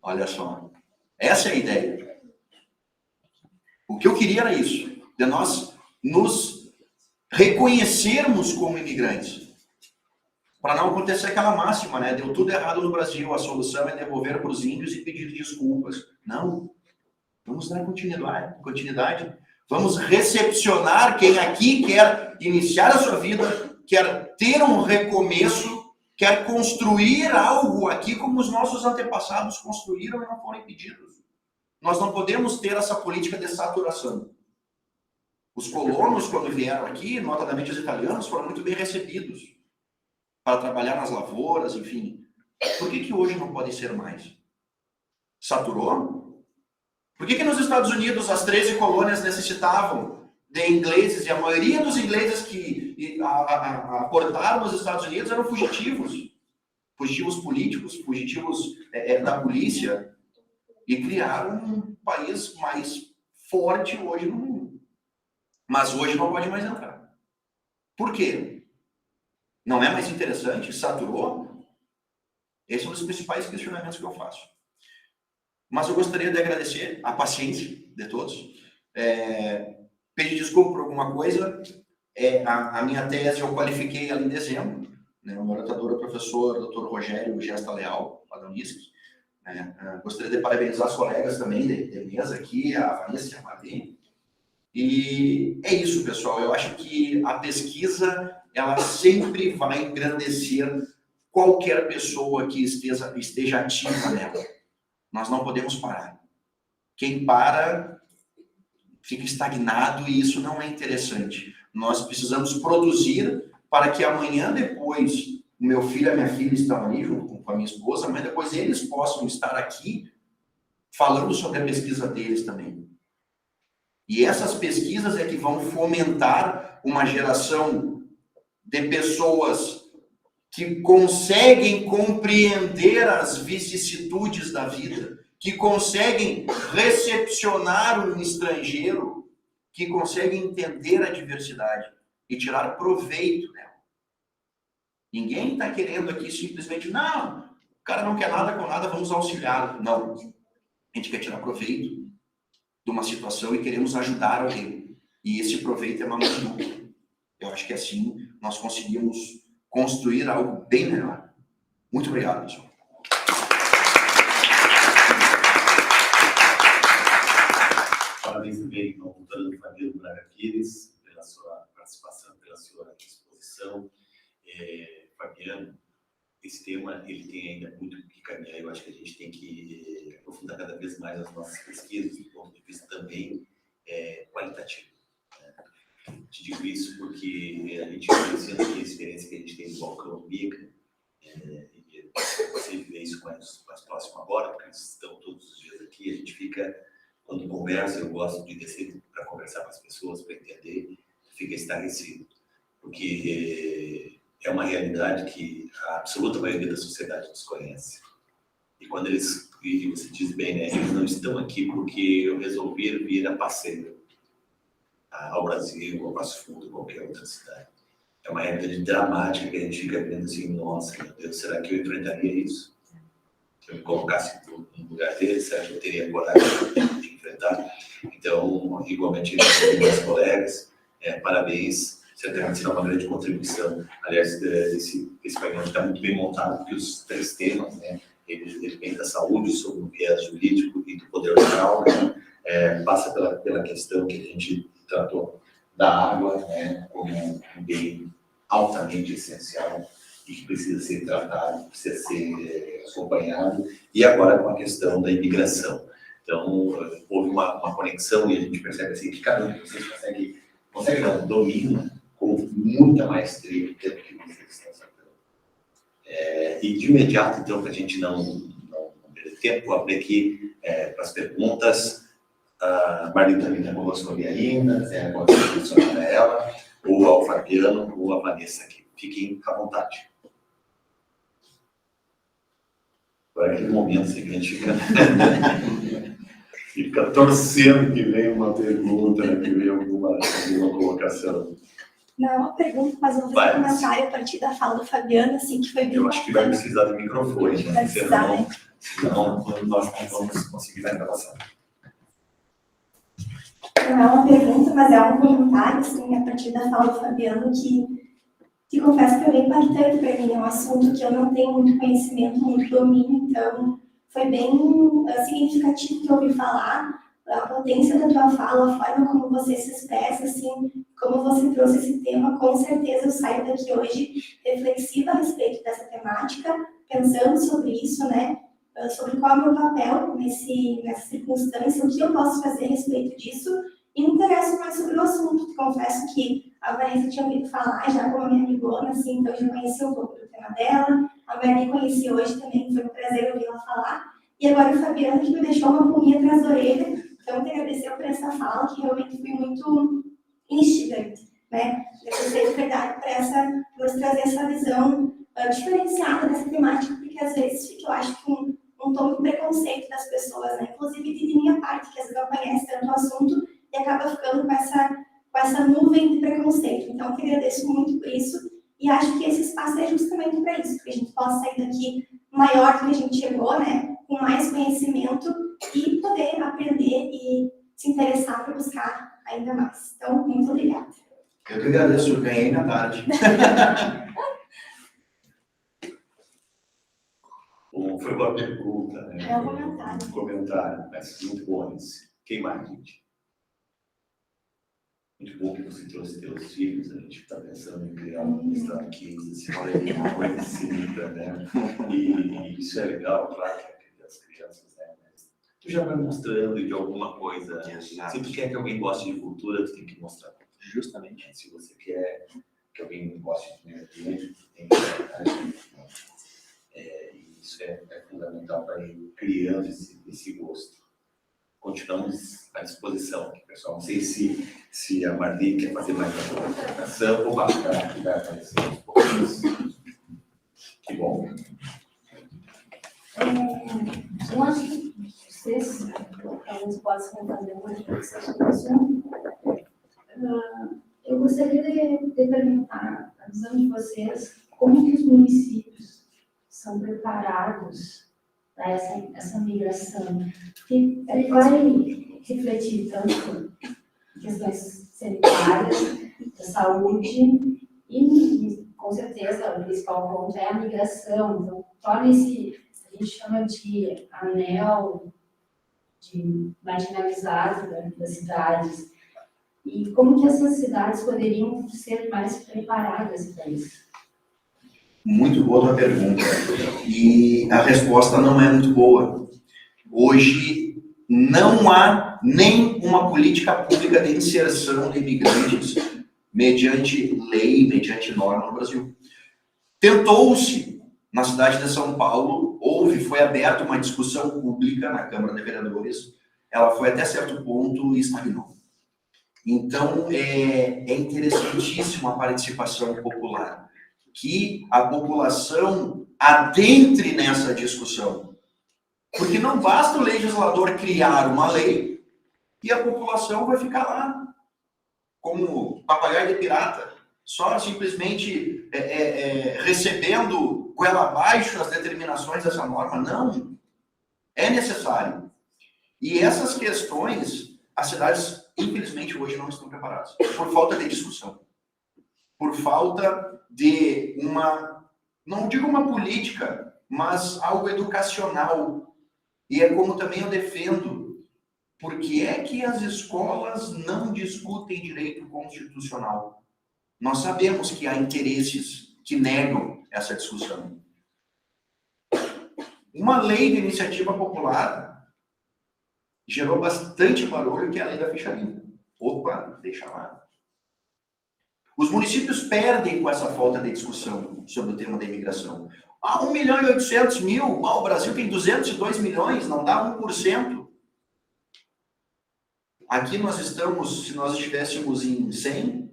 Olha só, essa é a ideia. O que eu queria era isso, de nós nos reconhecermos como imigrantes, para não acontecer aquela máxima, né? Deu tudo errado no Brasil, a solução é devolver para os índios e pedir desculpas. Não, vamos dar continuidade. Vamos recepcionar quem aqui quer iniciar a sua vida, quer ter um recomeço, quer construir algo aqui como os nossos antepassados construíram e não foram impedidos. Nós não podemos ter essa política de saturação. Os colonos, quando vieram aqui, notadamente os italianos, foram muito bem recebidos para trabalhar nas lavouras, enfim. Por que hoje não pode ser mais? Saturou? Por que nos Estados Unidos as 13 colônias necessitavam de ingleses e a maioria dos ingleses que aportaram nos Estados Unidos eram fugitivos? Fugitivos políticos, fugitivos da polícia, e criaram um país mais forte hoje no mundo. Mas hoje não pode mais entrar. Por quê? Não é mais interessante? Saturou? Esse é um dos principais questionamentos que eu faço. Mas eu gostaria de agradecer a paciência de todos. Pedir desculpa por alguma coisa. A minha tese eu qualifiquei ela em dezembro. Né? O meu orientador é o professor Dr. Rogério Gesta Leal, lá da Unisc. Gostaria de parabenizar os colegas também de mesa aqui, a Vanessa e a Marlene. E é isso, pessoal. Eu acho que a pesquisa ela sempre vai engrandecer qualquer pessoa que esteja ativa nela. Nós não podemos parar. Quem para fica estagnado e isso não é interessante. Nós precisamos produzir para que amanhã depois o meu filho e a minha filha estão ali junto com a minha esposa, mas depois eles possam estar aqui falando sobre a pesquisa deles também. E essas pesquisas é que vão fomentar uma geração de pessoas que conseguem compreender as vicissitudes da vida, que conseguem recepcionar um estrangeiro, que conseguem entender a diversidade e tirar proveito dela. Ninguém está querendo aqui simplesmente, não, o cara não quer nada com nada, vamos auxiliá-lo. Não, a gente quer tirar proveito de uma situação e queremos ajudar alguém. E esse proveito é mamãe. Eu acho que assim nós conseguimos construir algo bem melhor. Muito obrigado, pessoal. Parabéns também ao doutor Fabio Braga Pires pela sua participação, pela sua exposição. Fabiano, esse tema ele tem ainda muito que caminhar. Eu acho que a gente tem que aprofundar cada vez mais as nossas pesquisas do ponto de vista também qualitativo. Né? Te digo isso porque a gente conhecendo aqui a experiência que a gente tem do Balcão Mica, e você vê isso mais próximo agora, porque eles estão todos os dias aqui, a gente fica, quando conversa, eu gosto de descer para conversar com as pessoas, para entender, fica estarrecido, porque é uma realidade que a absoluta maioria da sociedade desconhece. E quando eles, e você diz bem, né, eles não estão aqui porque eu resolvi vir a passeio ao Brasil, ao Passo Fundo, qualquer outra cidade. É uma realidade dramática que a gente fica vendo assim, nossa, meu Deus, será que eu enfrentaria isso? Se eu me colocasse no lugar dele, será que eu teria coragem de enfrentar? Então, igualmente, meus colegas, parabéns. Certamente será uma grande contribuição. Aliás, esse painel está muito bem montado, porque os 3 temas, né, ele vem da saúde, sobre o viés jurídico e do poder local, né, passa pela questão que a gente tratou da água, né, como um bem altamente essencial e que precisa ser tratado, precisa ser acompanhado, e agora com a questão da imigração. Então, houve uma conexão e a gente percebe assim, que cada um de vocês consegue dar um domínio com muita maestria do que vocês estão tratando. E de imediato, então, para a gente não perder tempo, vou abrir aqui para as perguntas. A Marlene também está conosco ali ainda, pode direcionar a ela, ou ao Fabiano, ou a Vanessa aqui. Fiquem à vontade. Agora é aquele momento assim, que a gente fica torcendo que venha uma pergunta, né, que venha alguma colocação. Não é uma pergunta, mas eu vou fazer um comentário a partir da fala do Fabiano, assim, que foi bem Eu acho que vai bacana. precisar de microfone, Vai né? precisar, né? Senão nós não vamos conseguir dar gravação. Não é uma pergunta, mas é um comentário, assim, a partir da fala do Fabiano, que confesso que foi bem impactante para mim. É um assunto que eu não tenho muito conhecimento, muito domínio, então foi bem significativo que eu ouvi falar, a potência da tua fala, a forma como você se expressa, assim, como você trouxe esse tema. Com certeza eu saio daqui hoje reflexiva a respeito dessa temática, pensando sobre isso, né? Sobre qual é o meu papel nessa circunstância, o que eu posso fazer a respeito disso, e me interesso mais sobre o assunto. Confesso que a Vanessa tinha ouvido falar já como minha amigona, assim, então eu já conheci um pouco do tema dela. A Maria conheci hoje também, foi um prazer ouvi-la falar. E agora o Fabiano, que me deixou uma pulguinha atrás da orelha. Então, eu te agradecer por essa fala, que realmente foi muito instigante, né? Agradecer de verdade por nos trazer essa visão diferenciada dessa temática, porque às vezes fica, eu acho, com um tom de preconceito das pessoas, né? Inclusive de minha parte, que às vezes não conhece tanto o assunto e acaba ficando com essa nuvem de preconceito. Então, eu te agradeço muito por isso e acho que esse espaço é justamente para isso, que a gente possa sair daqui maior do que a gente chegou, né? Com mais conhecimento e poder aprender e se interessar por buscar ainda mais. Então, muito obrigada. Eu que agradeço, eu ganhei na tarde. Foi uma pergunta, né? É um comentário. Um comentário, mas muito bom esse. Quem mais, gente? Muito bom que você trouxe teus filhos, a gente está pensando em criar um estado que se uma conhecida, né? E isso é legal, claro, que as crianças, né? Mas tu já vai mostrando de alguma coisa. Exato. Se tu quer que alguém goste de cultura, tu tem que mostrar. Justamente. Se você quer que alguém goste de meio ambiente, tu tem que mostrar. Isso é fundamental para ir criando esse gosto. Continuamos à disposição, pessoal. Não sei se a Marli quer fazer mais uma apresentação ou bacana que vai aparecer aos poucos. Que bom. Eu acho que vocês talvez possam fazer uma reflexão sobre o assunto. Eu gostaria de perguntar a visão de vocês, como que os municípios são preparados para essa migração? Porque ele vai refletir tanto em questões sanitárias, da saúde, e com certeza o principal ponto é a migração. Então, torna esse, a gente chama de anel de marginalizado das cidades. E como que essas cidades poderiam ser mais preparadas para isso? Muito boa tua pergunta. E a resposta não é muito boa. Hoje não há nem uma política pública de inserção de imigrantes mediante lei, mediante norma no Brasil. Tentou-se na cidade de São Paulo, foi aberta uma discussão pública na Câmara de Vereadores, ela foi até certo ponto e estagnou. Então, é interessantíssima a participação popular, que a população adentre nessa discussão. Porque não basta o legislador criar uma lei e a população vai ficar lá como papagaio de pirata, só simplesmente recebendo goela abaixo as determinações dessa norma. Não. É necessário. E essas questões, as cidades, infelizmente, hoje não estão preparadas. Por falta de discussão. Por falta de não digo uma política, mas algo educacional. E é como também eu defendo, por que é que as escolas não discutem direito constitucional? Nós sabemos que há interesses que negam essa discussão. Uma lei de iniciativa popular gerou bastante barulho, que é a lei da ficha limpa. Opa, deixa lá. Os municípios perdem com essa falta de discussão sobre o tema da imigração. 1.800.000, o Brasil tem 202 milhões, não dá 1%. Aqui nós estamos, se nós estivéssemos em 100,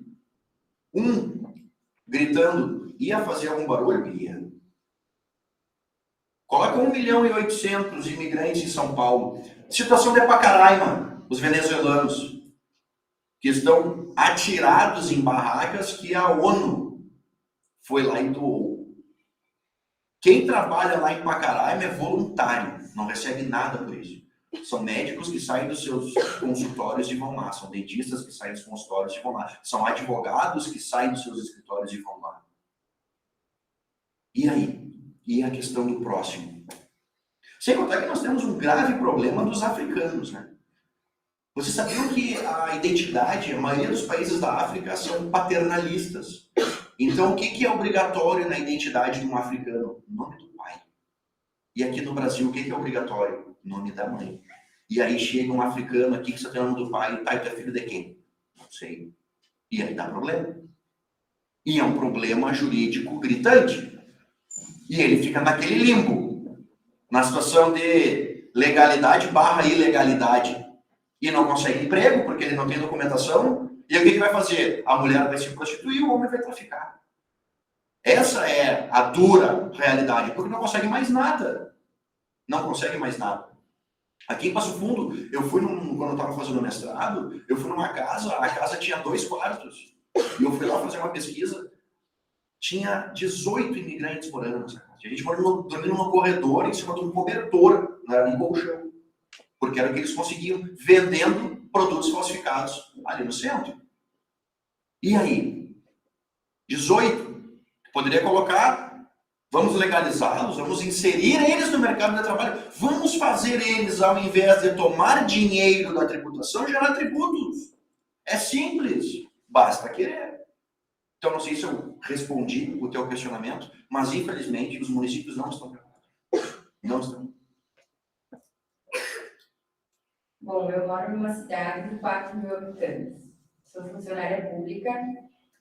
gritando, ia fazer algum barulho? Ia. Coloca 1.800.000 imigrantes em São Paulo. Situação de Pacaraima, os venezuelanos, que estão atirados em barracas que a ONU foi lá e doou. Quem trabalha lá em Pacaraima é voluntário, não recebe nada por isso. São médicos que saem dos seus consultórios e vão lá, são dentistas que saem dos consultórios e vão lá, são advogados que saem dos seus escritórios e vão lá. E aí? E a questão do próximo? Sem contar que nós temos um grave problema dos africanos, né? Vocês sabiam que a identidade, a maioria dos países da África são paternalistas. Então, o que é obrigatório na identidade de um africano? O nome do pai. E aqui no Brasil, o que é obrigatório? O nome da mãe. E aí chega um africano aqui que só tem o nome do pai, tá, e tu é filho de quem? Não sei. E aí dá problema. E é um problema jurídico gritante. E ele fica naquele limbo, na situação de legalidade barra ilegalidade. E não consegue emprego, porque ele não tem documentação. E o que ele vai fazer? A mulher vai se prostituir, o homem vai traficar. Essa é a dura realidade, porque não consegue mais nada. Não consegue mais nada. Aqui em Passo Fundo, quando eu estava fazendo mestrado, eu fui numa casa, a casa tinha 2 quartos. E eu fui lá fazer uma pesquisa, tinha 18 imigrantes morando nessa casa. A gente dormindo no corredor, em cima de um cobertor, não era nem colchão. Porque era o que eles conseguiam, vendendo produtos falsificados ali no centro. E aí? 18. Poderia colocar, vamos legalizá-los, vamos inserir eles no mercado de trabalho, vamos fazer eles, ao invés de tomar dinheiro da tributação, gerar tributos. É simples, basta querer. Então, não sei se eu respondi o teu questionamento, mas, infelizmente, os municípios não estão preparados. Não estão. Bom, eu moro numa cidade de 4.000 habitantes. Sou funcionária pública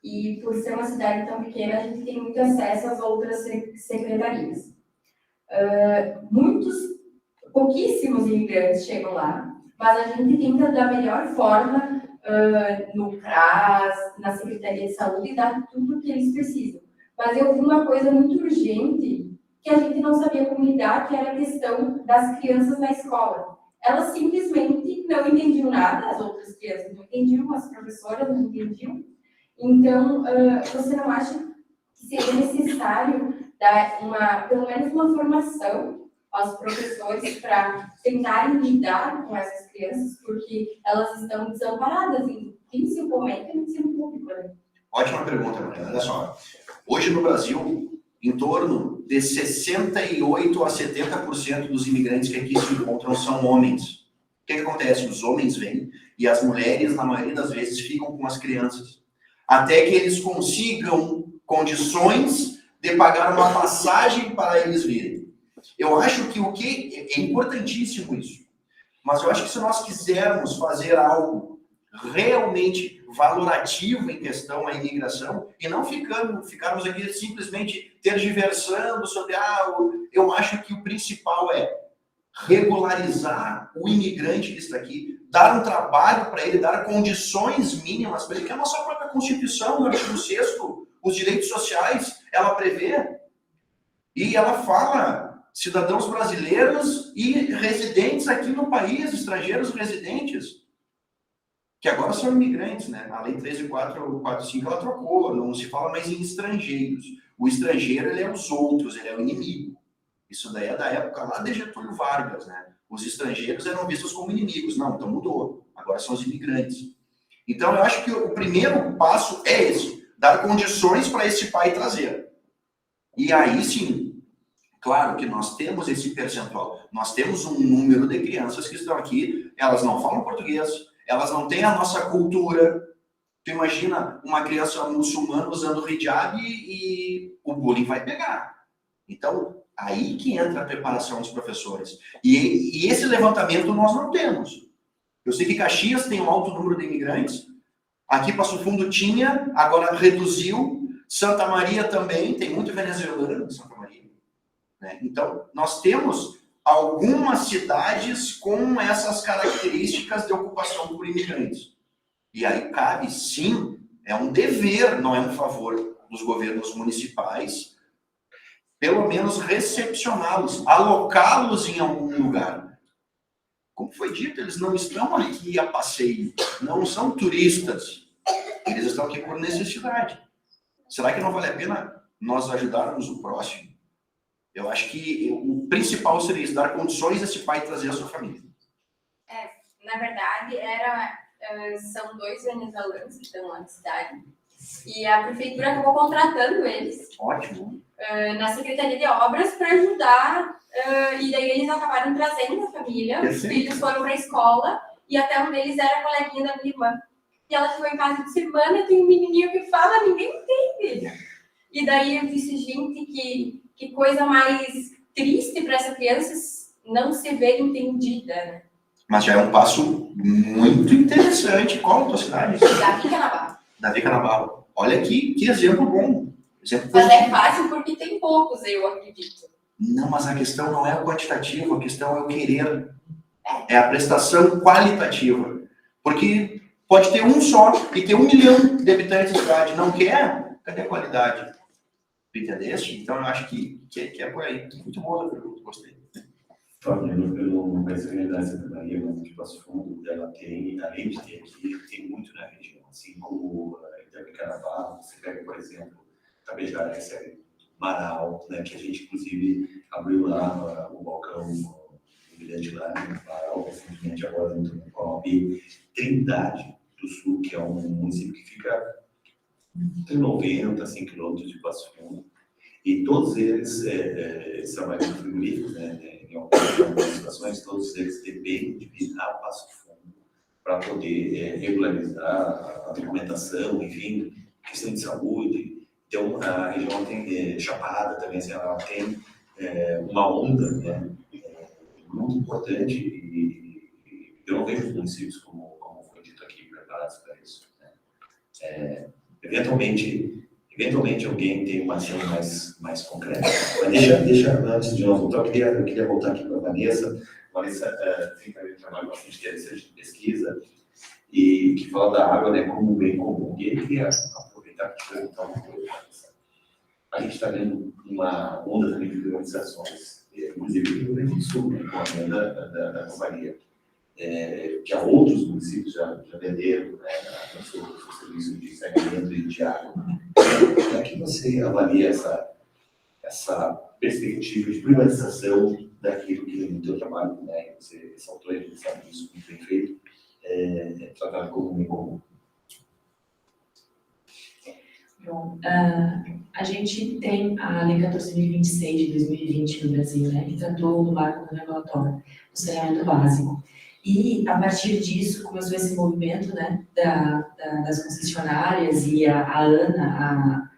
e, por ser uma cidade tão pequena, a gente tem muito acesso às outras secretarias. Pouquíssimos imigrantes chegam lá, mas a gente tenta, da melhor forma, no CRAS, na Secretaria de Saúde, dar tudo o que eles precisam. Mas eu vi uma coisa muito urgente que a gente não sabia como lidar, que era a questão das crianças na escola. Elas simplesmente não entendiam nada, as outras crianças não entendiam, as professoras não entendiam. Então, você não acha que seria necessário dar pelo menos uma formação aos professores para tentarem lidar com essas crianças, porque elas estão desamparadas, principalmente no ensino público, né? Ótima pergunta, Mariana. Olha só. Hoje no Brasil, em torno de 68% a 70% dos imigrantes que aqui se encontram são homens. O que acontece? Os homens vêm e as mulheres, na maioria das vezes, ficam com as crianças. Até que eles consigam condições de pagar uma passagem para eles virem. Eu acho que é importantíssimo isso. Mas eu acho que se nós quisermos fazer algo realmente valorativo em questão à imigração e não ficarmos aqui simplesmente tergiversando sobre eu acho que o principal é regularizar o imigrante que está aqui, dar um trabalho para ele, dar condições mínimas para ele, que a nossa própria Constituição, no artigo 6º, os direitos sociais, ela prevê e ela fala cidadãos brasileiros e residentes aqui no país, estrangeiros residentes, que agora são imigrantes, né? A Lei 13.445 ela trocou, não se fala mais em estrangeiros. O estrangeiro, ele é os outros, ele é o inimigo. Isso daí é da época lá de Getúlio Vargas, né? Os estrangeiros eram vistos como inimigos. Não, então mudou. Agora são os imigrantes. Então, eu acho que o primeiro passo é esse, dar condições para esse pai trazer. E aí, sim, claro que nós temos esse percentual. Nós temos um número de crianças que estão aqui, elas não falam português, elas não têm a nossa cultura. Tu imagina uma criança muçulmana usando hijab e o bullying vai pegar. Então, aí que entra a preparação dos professores. E esse levantamento nós não temos. Eu sei que Caxias tem um alto número de imigrantes. Aqui Passo Fundo tinha, agora reduziu. Santa Maria também, tem muito venezuelano em Santa Maria. Né? Então, nós temos algumas cidades com essas características de ocupação por imigrantes. E aí cabe, sim, é um dever, não é um favor dos governos municipais, pelo menos recepcioná-los, alocá-los em algum lugar. como foi dito, eles não estão aqui a passeio, não são turistas, eles estão aqui por necessidade. Será que não vale a pena nós ajudarmos o próximo? Eu acho que o principal seria isso, dar condições a esse pai trazer a sua família. Na verdade, são 2 venezuelanos que estão lá na cidade. E a prefeitura acabou contratando eles Ótimo. na Secretaria de Obras para ajudar. E daí eles acabaram trazendo a família. Os Perfeito. filhos foram para a escola. E até um deles era coleguinha da minha irmã. E ela chegou em casa de semana, tem um menininho que fala, ninguém entende. E daí eu disse, gente, que coisa mais triste para essa criança não se ver entendida, né? Mas já é um passo muito interessante. Qual a tua cidade? Davi Canabarro. Davi Canabarro. Olha que exemplo bom. Exemplo Mas positivo. é fácil porque tem poucos, eu acredito. Não, mas a questão não é o quantitativo, a questão é o querer. É a prestação qualitativa. Porque pode ter um só e ter 1 milhão de habitantes da cidade. Não quer? Cadê a qualidade? Entendeste? Então eu acho que é por aí. Muito boa a pergunta, gostei. Eu não conheço a realidade da Santa Maria, mas de Passo Fundo, ela tem, além de ter aqui, tem muito na região. Assim como Davi Canabarro, você pega, por exemplo, Tabejara, recebe Marau, né, que a gente, inclusive, abriu lá o balcão brilhante lá no Marau, recentemente agora no Coab, Trindade do Sul, que é um município que fica entre 90 a 100 quilômetros de Passo Fundo. E todos eles trabalham com frigoríficos, né, em algumas situações, todos eles dependem de vir a Passo Fundo para poder regularizar a documentação, enfim, questão de saúde. Então, a região tem Chapada também, assim, ela tem uma onda, né, muito importante e eu não vejo os municípios, como foi dito aqui, preparados para isso, né. Eventualmente alguém tem uma ação mais concreta. Mas deixa antes de nós voltar, eu queria voltar aqui para a Vanessa. Vanessa tem um trabalho bastante interessante de pesquisa e que fala da água, né, como um bem comum. E eu queria aproveitar para te perguntar uma coisa, Vanessa. A gente está vendo uma onda também de privatizações, inclusive no Rio Grande do Sul, né, com a venda da companhia. Que há outros municípios já venderam, né, o seu serviço de saneamento e de água. Como é que você avalia essa perspectiva de privatização daquilo que no seu trabalho, né, você ressaltou e você sabe isso muito bem feito, tratado como um bem comum? Bom, a gente tem a Lei 14.026 de 2020 no Brasil, né, que tratou do marco regulatório do saneamento básico. E, a partir disso, começou esse movimento, né, das concessionárias e a ANA,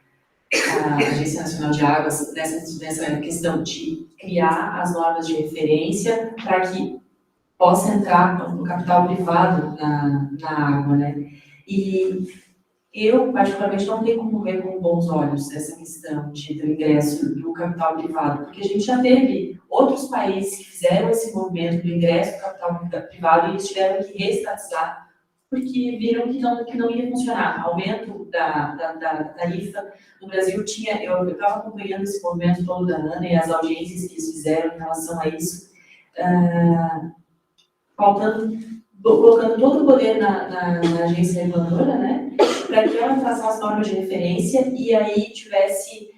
a Agência Nacional de Águas, nessa questão de criar as normas de referência para que possa entrar no capital privado na água, né. E eu, particularmente, não tenho como ver com bons olhos essa questão do ingresso do capital privado, porque a gente já teve outros países que fizeram esse movimento do ingresso do capital privado e eles tiveram que reestatizar, porque viram que não ia funcionar. Aumento da tarifa no Brasil tinha, eu estava acompanhando esse movimento todo da ANA e as audiências que eles fizeram em relação a isso, colocando todo o poder na agência reguladora, né, para que ela faça as normas de referência e aí tivesse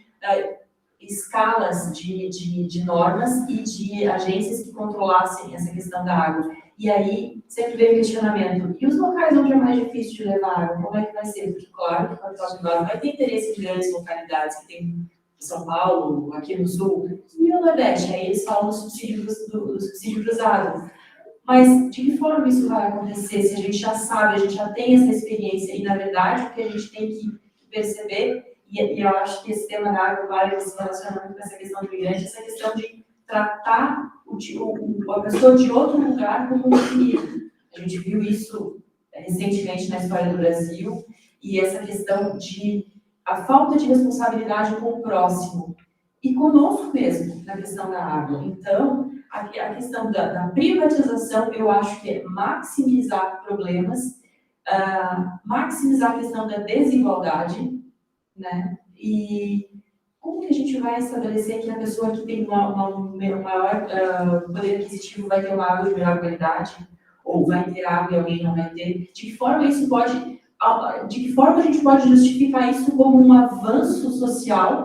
escalas de normas e de agências que controlassem essa questão da água. E aí sempre veio o questionamento, e os locais onde é mais difícil de levar água, como é que vai ser? Porque, claro, que o capital privado vai ter interesse em grandes localidades, que tem em São Paulo, aqui no Sul, e no Nordeste, aí eles falam do subsídio cruzado. Mas de que forma isso vai acontecer se a gente já sabe, a gente já tem essa experiência e, na verdade, o que a gente tem que perceber, e eu acho que esse tema da água vai se relacionar muito com essa questão do migrante, essa questão de tratar a pessoa de outro lugar como um inimigo. A gente viu isso recentemente na história do Brasil, e essa questão de a falta de responsabilidade com o próximo, e conosco mesmo, na questão da água. Então, a questão da privatização, eu acho que é maximizar problemas, maximizar a questão da desigualdade, né? E como que a gente vai estabelecer que a pessoa que tem um maior poder aquisitivo vai ter uma água de melhor qualidade? Ou vai ter água e alguém não vai ter? De que forma isso pode... De que forma a gente pode justificar isso como um avanço social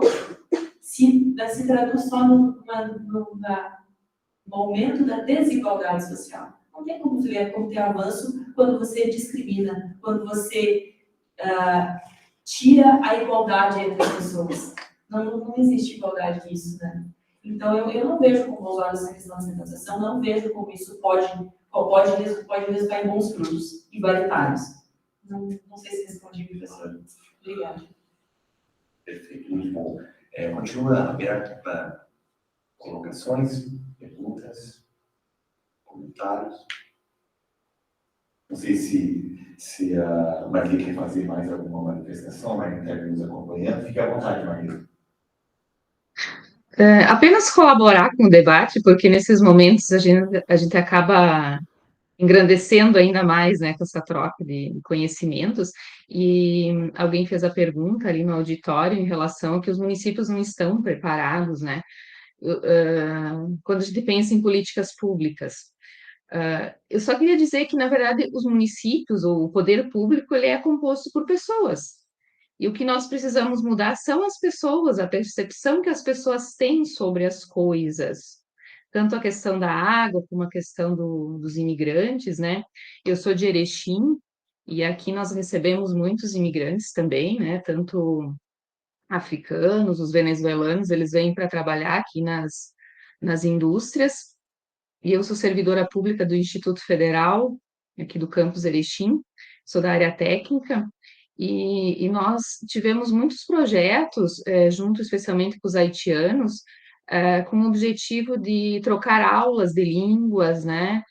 se traduz só no aumento da desigualdade social? Não tem como ter avanço quando você discrimina, quando você tira a igualdade entre as pessoas. Não existe igualdade nisso, né? Então, eu não vejo com bons olhos essa questão da segmentação, não vejo como isso pode resultar em bons frutos igualitários. Não sei se respondi, professor. Obrigada. Perfeito, muito bom. Continua aberto para colocações, perguntas, comentários. Não sei se a Maria quer fazer mais alguma manifestação, mas quer nos acompanhando. Fique à vontade, Maria. Apenas colaborar com o debate, porque nesses momentos a gente acaba engrandecendo ainda mais, né, com essa troca de conhecimentos, e alguém fez a pergunta ali no auditório em relação a que os municípios não estão preparados, né, quando a gente pensa em políticas públicas. Eu só queria dizer que, na verdade, os municípios, ou o poder público, ele é composto por pessoas. E o que nós precisamos mudar são as pessoas, a percepção que as pessoas têm sobre as coisas. Tanto a questão da água, como a questão dos imigrantes, né? Eu sou de Erechim, e aqui nós recebemos muitos imigrantes também, né? Tanto africanos, os venezuelanos, eles vêm para trabalhar aqui nas indústrias, e eu sou servidora pública do Instituto Federal, aqui do campus Erechim, sou da área técnica, e nós tivemos muitos projetos, junto especialmente com os haitianos, com o objetivo de trocar aulas de línguas, né,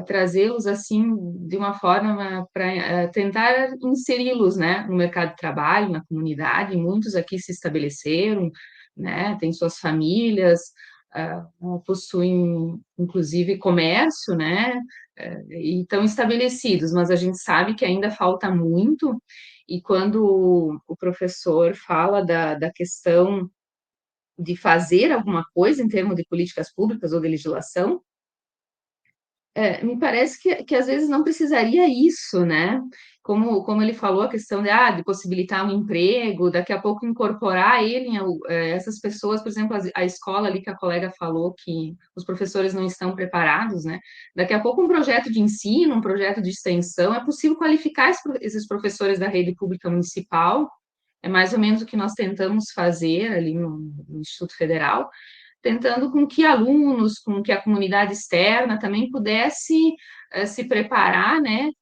trazê-los assim de uma forma para tentar inseri-los, né, no mercado de trabalho, na comunidade. Muitos aqui se estabeleceram, né, têm suas famílias, possuem inclusive comércio, né, e estão estabelecidos, mas a gente sabe que ainda falta muito, e quando o professor fala da questão de fazer alguma coisa em termos de políticas públicas ou de legislação, me parece que às vezes não precisaria isso, né? Como ele falou, a questão de possibilitar um emprego, daqui a pouco incorporar essas pessoas, por exemplo, a escola ali que a colega falou que os professores não estão preparados, né? Daqui a pouco um projeto de ensino, um projeto de extensão, é possível qualificar esses professores da rede pública municipal, é mais ou menos o que nós tentamos fazer ali no Instituto Federal, tentando com que alunos, com que a comunidade externa também pudesse se preparar, né,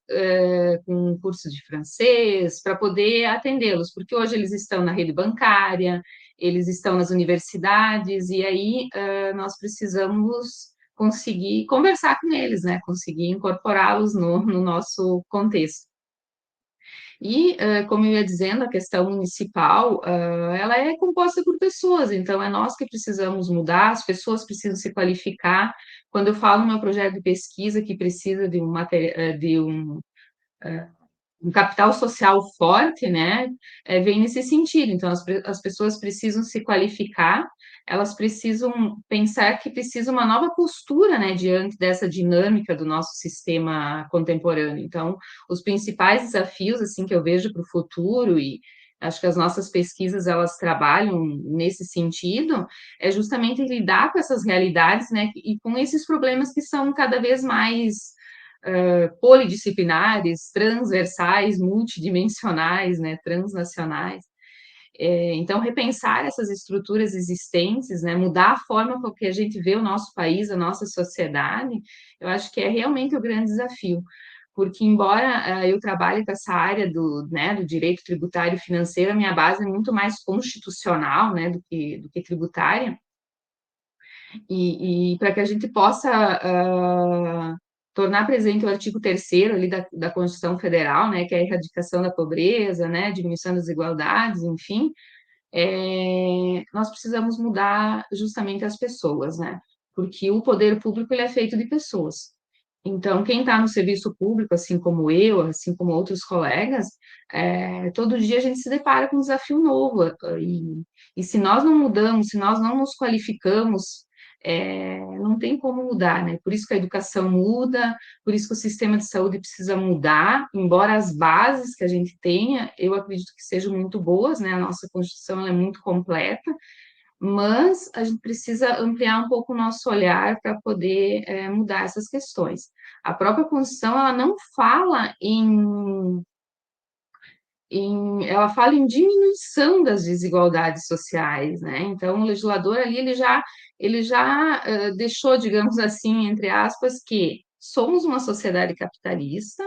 com um curso de francês, para poder atendê-los, porque hoje eles estão na rede bancária, eles estão nas universidades, e aí nós precisamos conseguir conversar com eles, né, conseguir incorporá-los no nosso contexto. E, como eu ia dizendo, a questão municipal, ela é composta por pessoas, então é nós que precisamos mudar, as pessoas precisam se qualificar. Quando eu falo no meu projeto de pesquisa que precisa de um capital social forte, né, vem nesse sentido. Então, as pessoas precisam se qualificar, elas precisam pensar que precisa uma nova postura, né, diante dessa dinâmica do nosso sistema contemporâneo. Então, os principais desafios, assim, que eu vejo para o futuro, e acho que as nossas pesquisas, elas trabalham nesse sentido, é justamente lidar com essas realidades, né, e com esses problemas que são cada vez mais polidisciplinares, transversais, multidimensionais, né, transnacionais. Então, repensar essas estruturas existentes, né, mudar a forma com que a gente vê o nosso país, a nossa sociedade, eu acho que é realmente o grande desafio. Porque, embora eu trabalhe com essa área do direito tributário e financeiro, a minha base é muito mais constitucional, né, do que tributária, e para que a gente possa tornar presente o artigo 3º ali da Constituição Federal, né, que é a erradicação da pobreza, né, diminuição das desigualdades, enfim, nós precisamos mudar justamente as pessoas, né, porque o poder público ele é feito de pessoas, Então, quem está no serviço público, assim como eu, assim como outros colegas, todo dia a gente se depara com um desafio novo. E se nós não mudamos, se nós não nos qualificamos, não tem como mudar, né? Por isso que a educação muda, por isso que o sistema de saúde precisa mudar, embora as bases que a gente tenha, eu acredito que sejam muito boas, né? A nossa Constituição ela é muito completa, mas a gente precisa ampliar um pouco o nosso olhar para poder mudar essas questões. A própria Constituição, ela não fala ela fala em diminuição das desigualdades sociais, né? Então, o legislador ali, ele já deixou, digamos assim, entre aspas, que somos uma sociedade capitalista,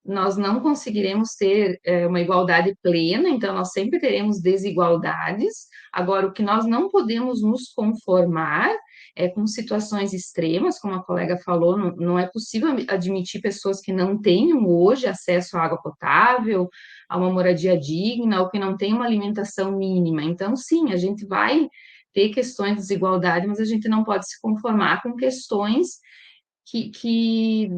nós não conseguiremos ter uma igualdade plena, então nós sempre teremos desigualdades. Agora, o que nós não podemos nos conformar é com situações extremas, como a colega falou, não é possível admitir pessoas que não tenham hoje acesso à água potável, a uma moradia digna, ou que não têm uma alimentação mínima. Então, sim, a gente vai ter questões de desigualdade, mas a gente não pode se conformar com questões que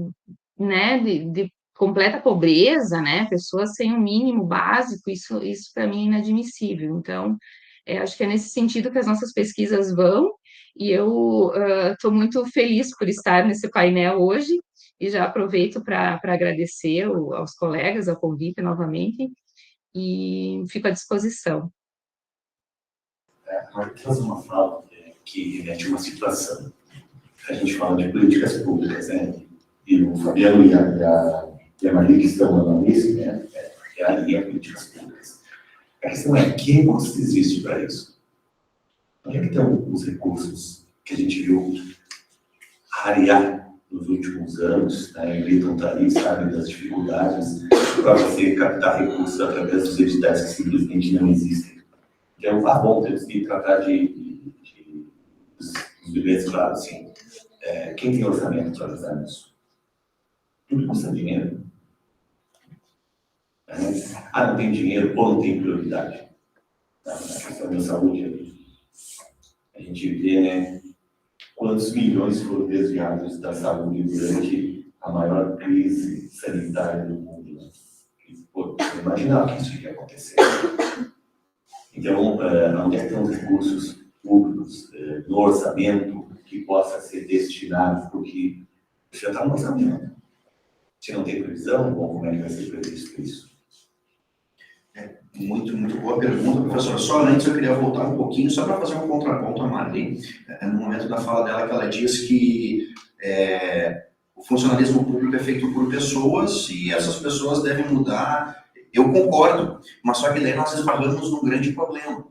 né, de completa pobreza, né, pessoas sem o mínimo básico, isso para mim é inadmissível. Então, acho que é nesse sentido que as nossas pesquisas vão, e eu estou muito feliz por estar nesse painel hoje, e já aproveito para agradecer aos colegas, ao convite novamente, e fico à disposição. Agora, fazer uma fala que remete a uma situação. A gente fala de políticas públicas, né? E o Fabiano e a Maria que estão na mesa, né? É a linha políticas públicas. A questão é, que recursos existe para isso? Onde é que estão os recursos que a gente viu rarear nos últimos anos, né? Então está ali, sabe, das dificuldades para você captar recursos através dos editais que simplesmente não existem. Então, bom, temos que tratar dos bebês, claro, sim. Quem tem orçamento para ajudar nisso? Tudo custa dinheiro. Não tem dinheiro ou não tem prioridade. Na questão da saúde, a gente vê, né, quantos milhões foram desviados da saúde durante a maior crise sanitária do mundo. Né? Pô, não imaginava que isso ia acontecer. Então, onde é que estão os recursos públicos no orçamento que possa ser destinado, porque já está no orçamento. Se não tem previsão, bom, como é que vai ser previsto isso? Muito boa pergunta, professora. Só antes eu queria voltar um pouquinho, só para fazer um contraponto à Marli. No momento da fala dela, que ela diz que o funcionalismo público é feito por pessoas e essas pessoas devem mudar. Eu concordo, mas só que daí nós esbarramos num grande problema,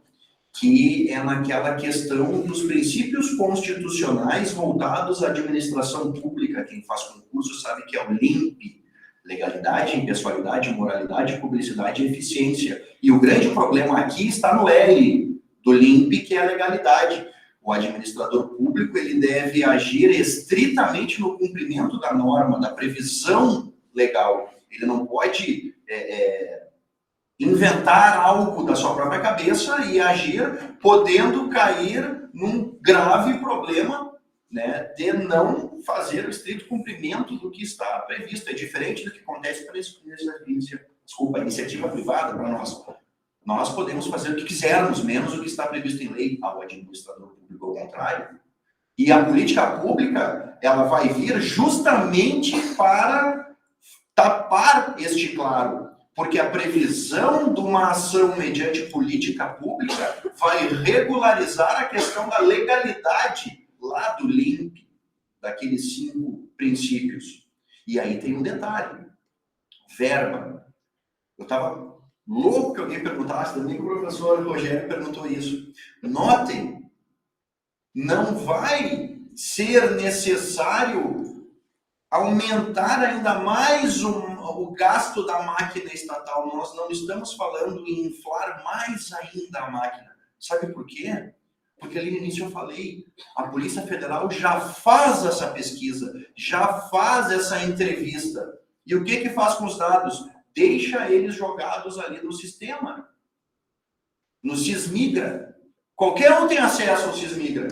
que é naquela questão dos princípios constitucionais voltados à administração pública. Quem faz concurso sabe que é o LIMP, legalidade, impessoalidade, moralidade, publicidade e eficiência. E o grande problema aqui está no L do LIMP, que é a legalidade. O administrador público ele deve agir estritamente no cumprimento da norma, da previsão legal. Ele não pode inventar algo da sua própria cabeça e agir podendo cair num grave problema, né, de não fazer o estrito cumprimento do que está previsto. É diferente do que acontece para a iniciativa privada para nós. Nós podemos fazer o que quisermos, menos o que está previsto em lei, ao administrador público ao contrário. E a política pública, ela vai vir justamente para tapar este claro, porque a previsão de uma ação mediante política pública vai regularizar a questão da legalidade lá do LIMP, daqueles 5 princípios. E aí tem um detalhe, verba. Eu estava louco que alguém perguntasse, também que o professor Rogério perguntou isso. Notem, não vai ser necessário aumentar ainda mais o gasto da máquina estatal. Nós não estamos falando em inflar mais ainda a máquina. Sabe por quê? Porque ali no início eu falei, a Polícia Federal já faz essa pesquisa, já faz essa entrevista. E o que faz com os dados? Deixa eles jogados ali no sistema, no Sismigra. Qualquer um tem acesso ao Sismigra.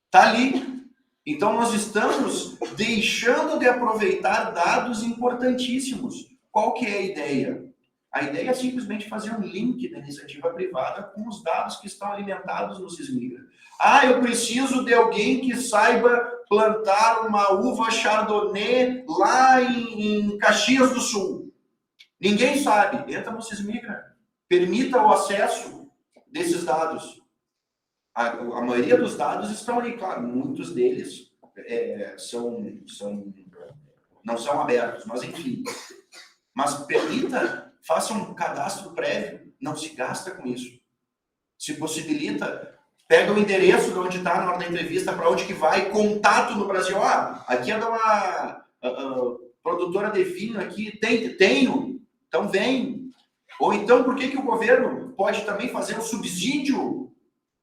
Está ali. Então, nós estamos deixando de aproveitar dados importantíssimos. Qual que é a ideia? A ideia é simplesmente fazer um link da iniciativa privada com os dados que estão alimentados no Sismigra. Ah, eu preciso de alguém que saiba plantar uma uva Chardonnay lá em Caxias do Sul. Ninguém sabe. Entra no Sismigra. Permita o acesso desses dados. A maioria dos dados estão ali, claro, muitos deles não são abertos, mas enfim. Mas permita, faça um cadastro prévio, não se gasta com isso. Se possibilita, pega o endereço de onde está na hora da entrevista, para onde que vai, contato no Brasil. Ah, aqui é de uma produtora de vinho aqui, tenho, então vem. Ou então, por que o governo pode também fazer um subsídio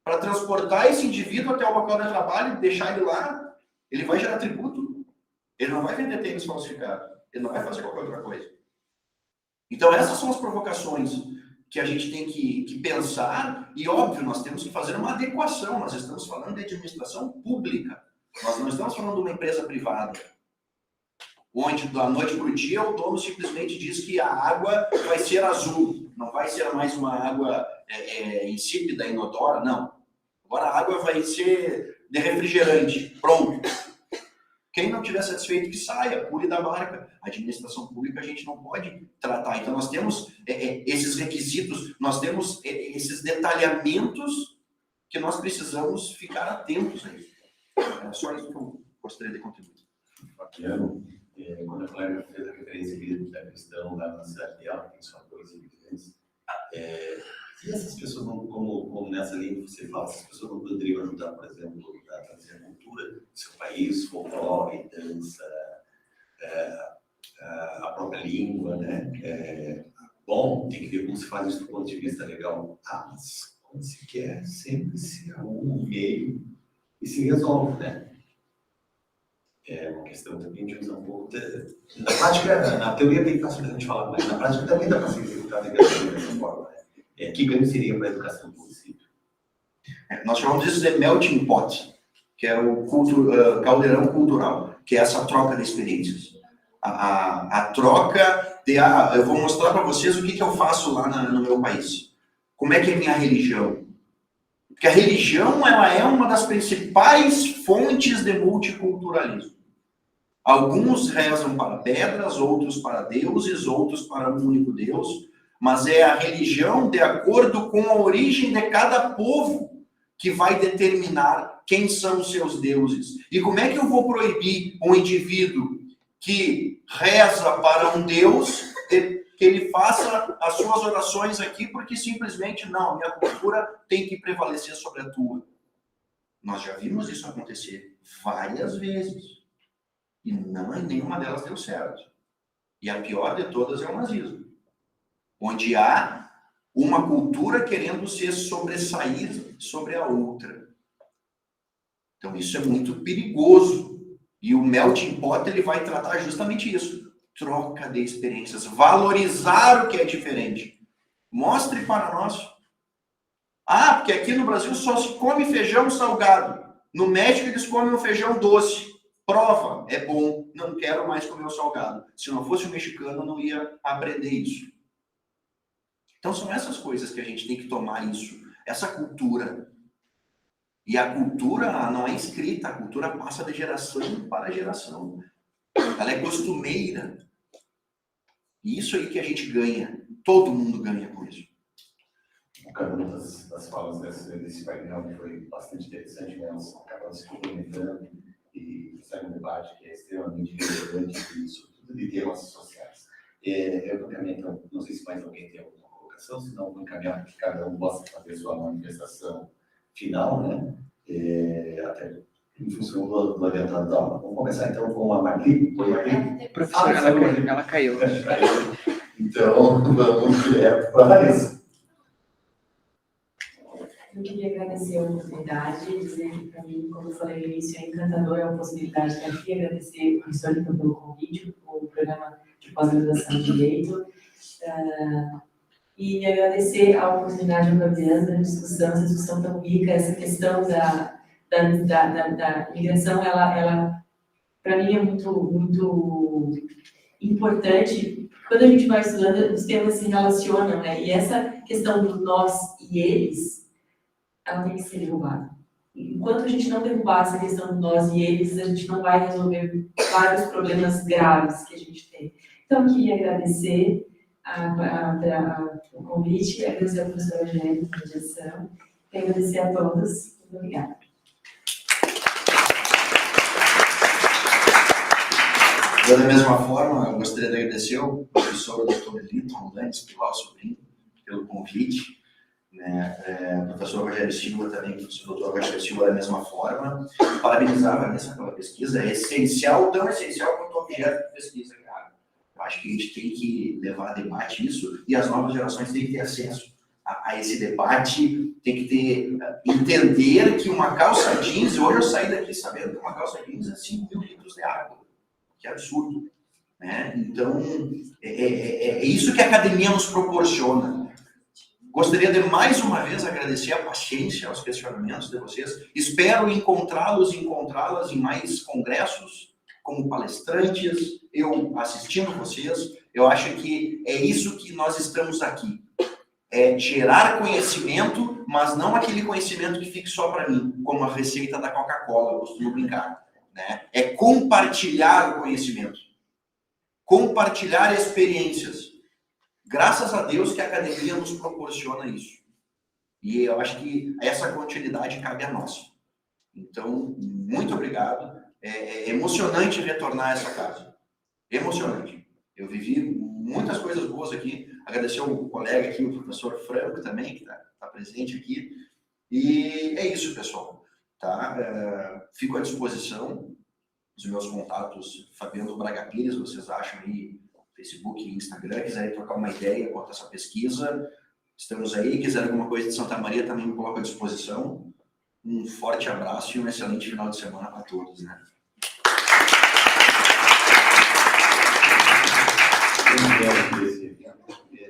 para transportar esse indivíduo até o local de trabalho e deixar ele lá? Ele vai gerar tributo. Ele não vai vender tênis falsificado. Ele não vai fazer qualquer outra coisa. Então, essas são as provocações que a gente tem que pensar. E, óbvio, nós temos que fazer uma adequação. Nós estamos falando de administração pública. Nós não estamos falando de uma empresa privada, onde, da noite para o dia, o dono simplesmente diz que a água vai ser azul. Não vai ser mais uma água insípida, inodora, não. Agora a água vai ser de refrigerante. Pronto. Quem não tiver satisfeito, que saia, pule da marca. A administração pública a gente não pode tratar. Então, nós temos esses requisitos, nós temos esses detalhamentos que nós precisamos ficar atentos a isso. É só isso que eu gostaria de contribuir. Fabiano, quando a colega fez a referência aqui da questão da cidade dela, tem só coisas evidentes. E essas pessoas, como nessa linha que você fala, essas pessoas não poderiam ajudar, por exemplo, a trazer a cultura do seu país, folclore, dança, a própria língua, né? Bom, tem que ver como se faz isso do ponto de vista legal. Mas quando se quer, sempre se arruma um meio e se resolve, né? É uma questão também de usar um pouco na prática, na teoria é bem fácil da gente falar, mas na prática também dá para se executar dessa forma, né? Que ganho seria para a educação do município? Nós chamamos isso de melting pot, que é o caldeirão cultural, que é essa troca de experiências. A troca de... eu vou mostrar para vocês o que eu faço lá no meu país. Como é que é a minha religião? Porque a religião ela é uma das principais fontes de multiculturalismo. Alguns rezam para pedras, outros para deuses, outros para um único Deus, mas é a religião de acordo com a origem de cada povo que vai determinar quem são os seus deuses. E como é que eu vou proibir um indivíduo que reza para um Deus que ele faça as suas orações aqui porque simplesmente não, minha cultura tem que prevalecer sobre a tua? Nós já vimos isso acontecer várias vezes. E nenhuma delas deu certo. E a pior de todas é o nazismo, onde há uma cultura querendo se sobressair sobre a outra. Então isso é muito perigoso. E o melting pot ele vai tratar justamente isso. Troca de experiências, valorizar o que é diferente. Mostre para nós. Porque aqui no Brasil só se come feijão salgado. No México eles comem um feijão doce. Prova, é bom, não quero mais comer o salgado. Se não fosse um mexicano, eu não ia aprender isso. Então são essas coisas que a gente tem que tomar isso, essa cultura. E a cultura não é escrita, a cultura passa de geração para geração. Ela é costumeira. E isso aí que a gente ganha, todo mundo ganha com isso. Cada uma das falas desse painel foi bastante interessante, né? Elas acabam se complementando e sai um debate que é extremamente relevante e sobretudo de temas sociais. Eu vou encaminhar, então, não sei se mais alguém tem alguma colocação, senão vou encaminhar para que cada um possa fazer sua manifestação final, né? Até em função do adiantado da aula. Vamos começar então com a Marli. Oi, Marli. Professora, ela caiu. Então, vamos direto para a Larissa. Eu queria agradecer a oportunidade, dizer que para mim, como eu falei no início, é encantador a possibilidade de estar aqui, agradecer o professor então, pelo convite, o programa de pós-graduação de Direito, e agradecer a oportunidade, Fabiana, da discussão, essa discussão tão rica, essa questão da migração, ela para mim é muito importante. Quando a gente vai estudando, os temas se relacionam, né? E essa questão do nós e eles, ela tem que ser derrubada. Enquanto a gente não derrubar essa questão do nós e eles, a gente não vai resolver vários problemas graves que a gente tem. Então, eu queria agradecer o convite, agradecer ao professor Eugênio pela mediação, e agradecer a todos. Muito obrigada. Da mesma forma, eu gostaria de agradecer ao professor Dr. Liton Landes Pilar Sobrinho pelo convite, né? Professor Rogério Silva também, professor Dr. Rogério Silva da mesma forma. Parabenizar a Vanessa pela pesquisa, é essencial, tão essencial quanto o objeto de pesquisa, cara. Eu acho que a gente tem que levar a debate isso e as novas gerações têm que ter acesso a esse debate, tem que entender que uma calça jeans, hoje eu saí daqui sabendo que uma calça jeans é 5.000 litros de água. Que absurdo, né? Então, é isso que a academia nos proporciona. Gostaria de, mais uma vez, agradecer a paciência, aos questionamentos de vocês. Espero encontrá-los e encontrá-las em mais congressos, como palestrantes, eu assistindo vocês. Eu acho que é isso que nós estamos aqui. É gerar conhecimento, mas não aquele conhecimento que fique só para mim, como a receita da Coca-Cola, eu costumo brincar. Né? É compartilhar o conhecimento, compartilhar experiências. Graças a Deus que a academia nos proporciona isso. E eu acho que essa continuidade cabe a nós. Então, muito obrigado. É emocionante retornar a essa casa. Emocionante. Eu vivi muitas coisas boas aqui. Agradecer ao colega aqui, o professor Franco também, que está presente aqui. E é isso, pessoal. Tá? Fico à disposição. Os meus contatos, Fabiano Braga Pires, vocês acham aí no Facebook e Instagram, quiserem trocar uma ideia quanto a essa pesquisa, estamos aí. Quiserem alguma coisa de Santa Maria, também me coloco à disposição. Um forte abraço e um excelente final de semana para todos, né? Esse evento, porque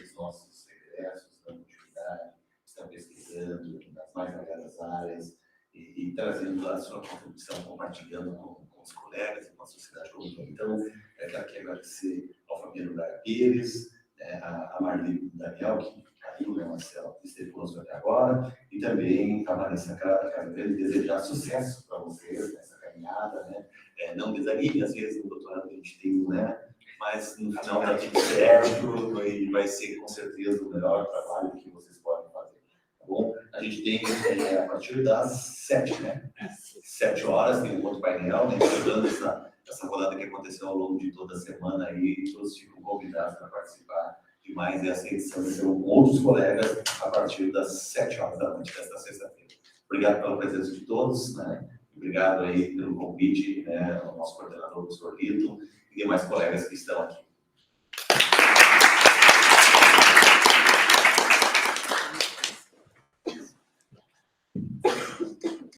os nossos egressos da continuidade estão pesquisando nas mais variadas áreas e trazendo a sua contribuição, compartilhando com os colegas e com a sociedade como um todo. Então, eu quero aqui agradecer ao Fabiano Braga Pires, a Marli Daniel, que caiu, né, Marcelo, que esteve conosco até agora, e também a Vanessa Carvalho, desejar sucesso para vocês nessa caminhada, né? Não desanime, às vezes, no doutorado que a gente tem, né? Mas no final está tudo certo e vai ser, com certeza, o melhor trabalho que vocês podem fazer. Tá bom? A gente tem, a partir das 7, né? 7 horas, tem um outro painel, né? Estudando essa rodada que aconteceu ao longo de toda a semana aí, todos ficam convidados para participar de mais essa edição com outros colegas a partir das 7 horas da noite desta sexta-feira. Obrigado pela presença de todos, né? Obrigado aí pelo convite, né? Ao nosso coordenador, professor Lito, e demais colegas que estão aqui.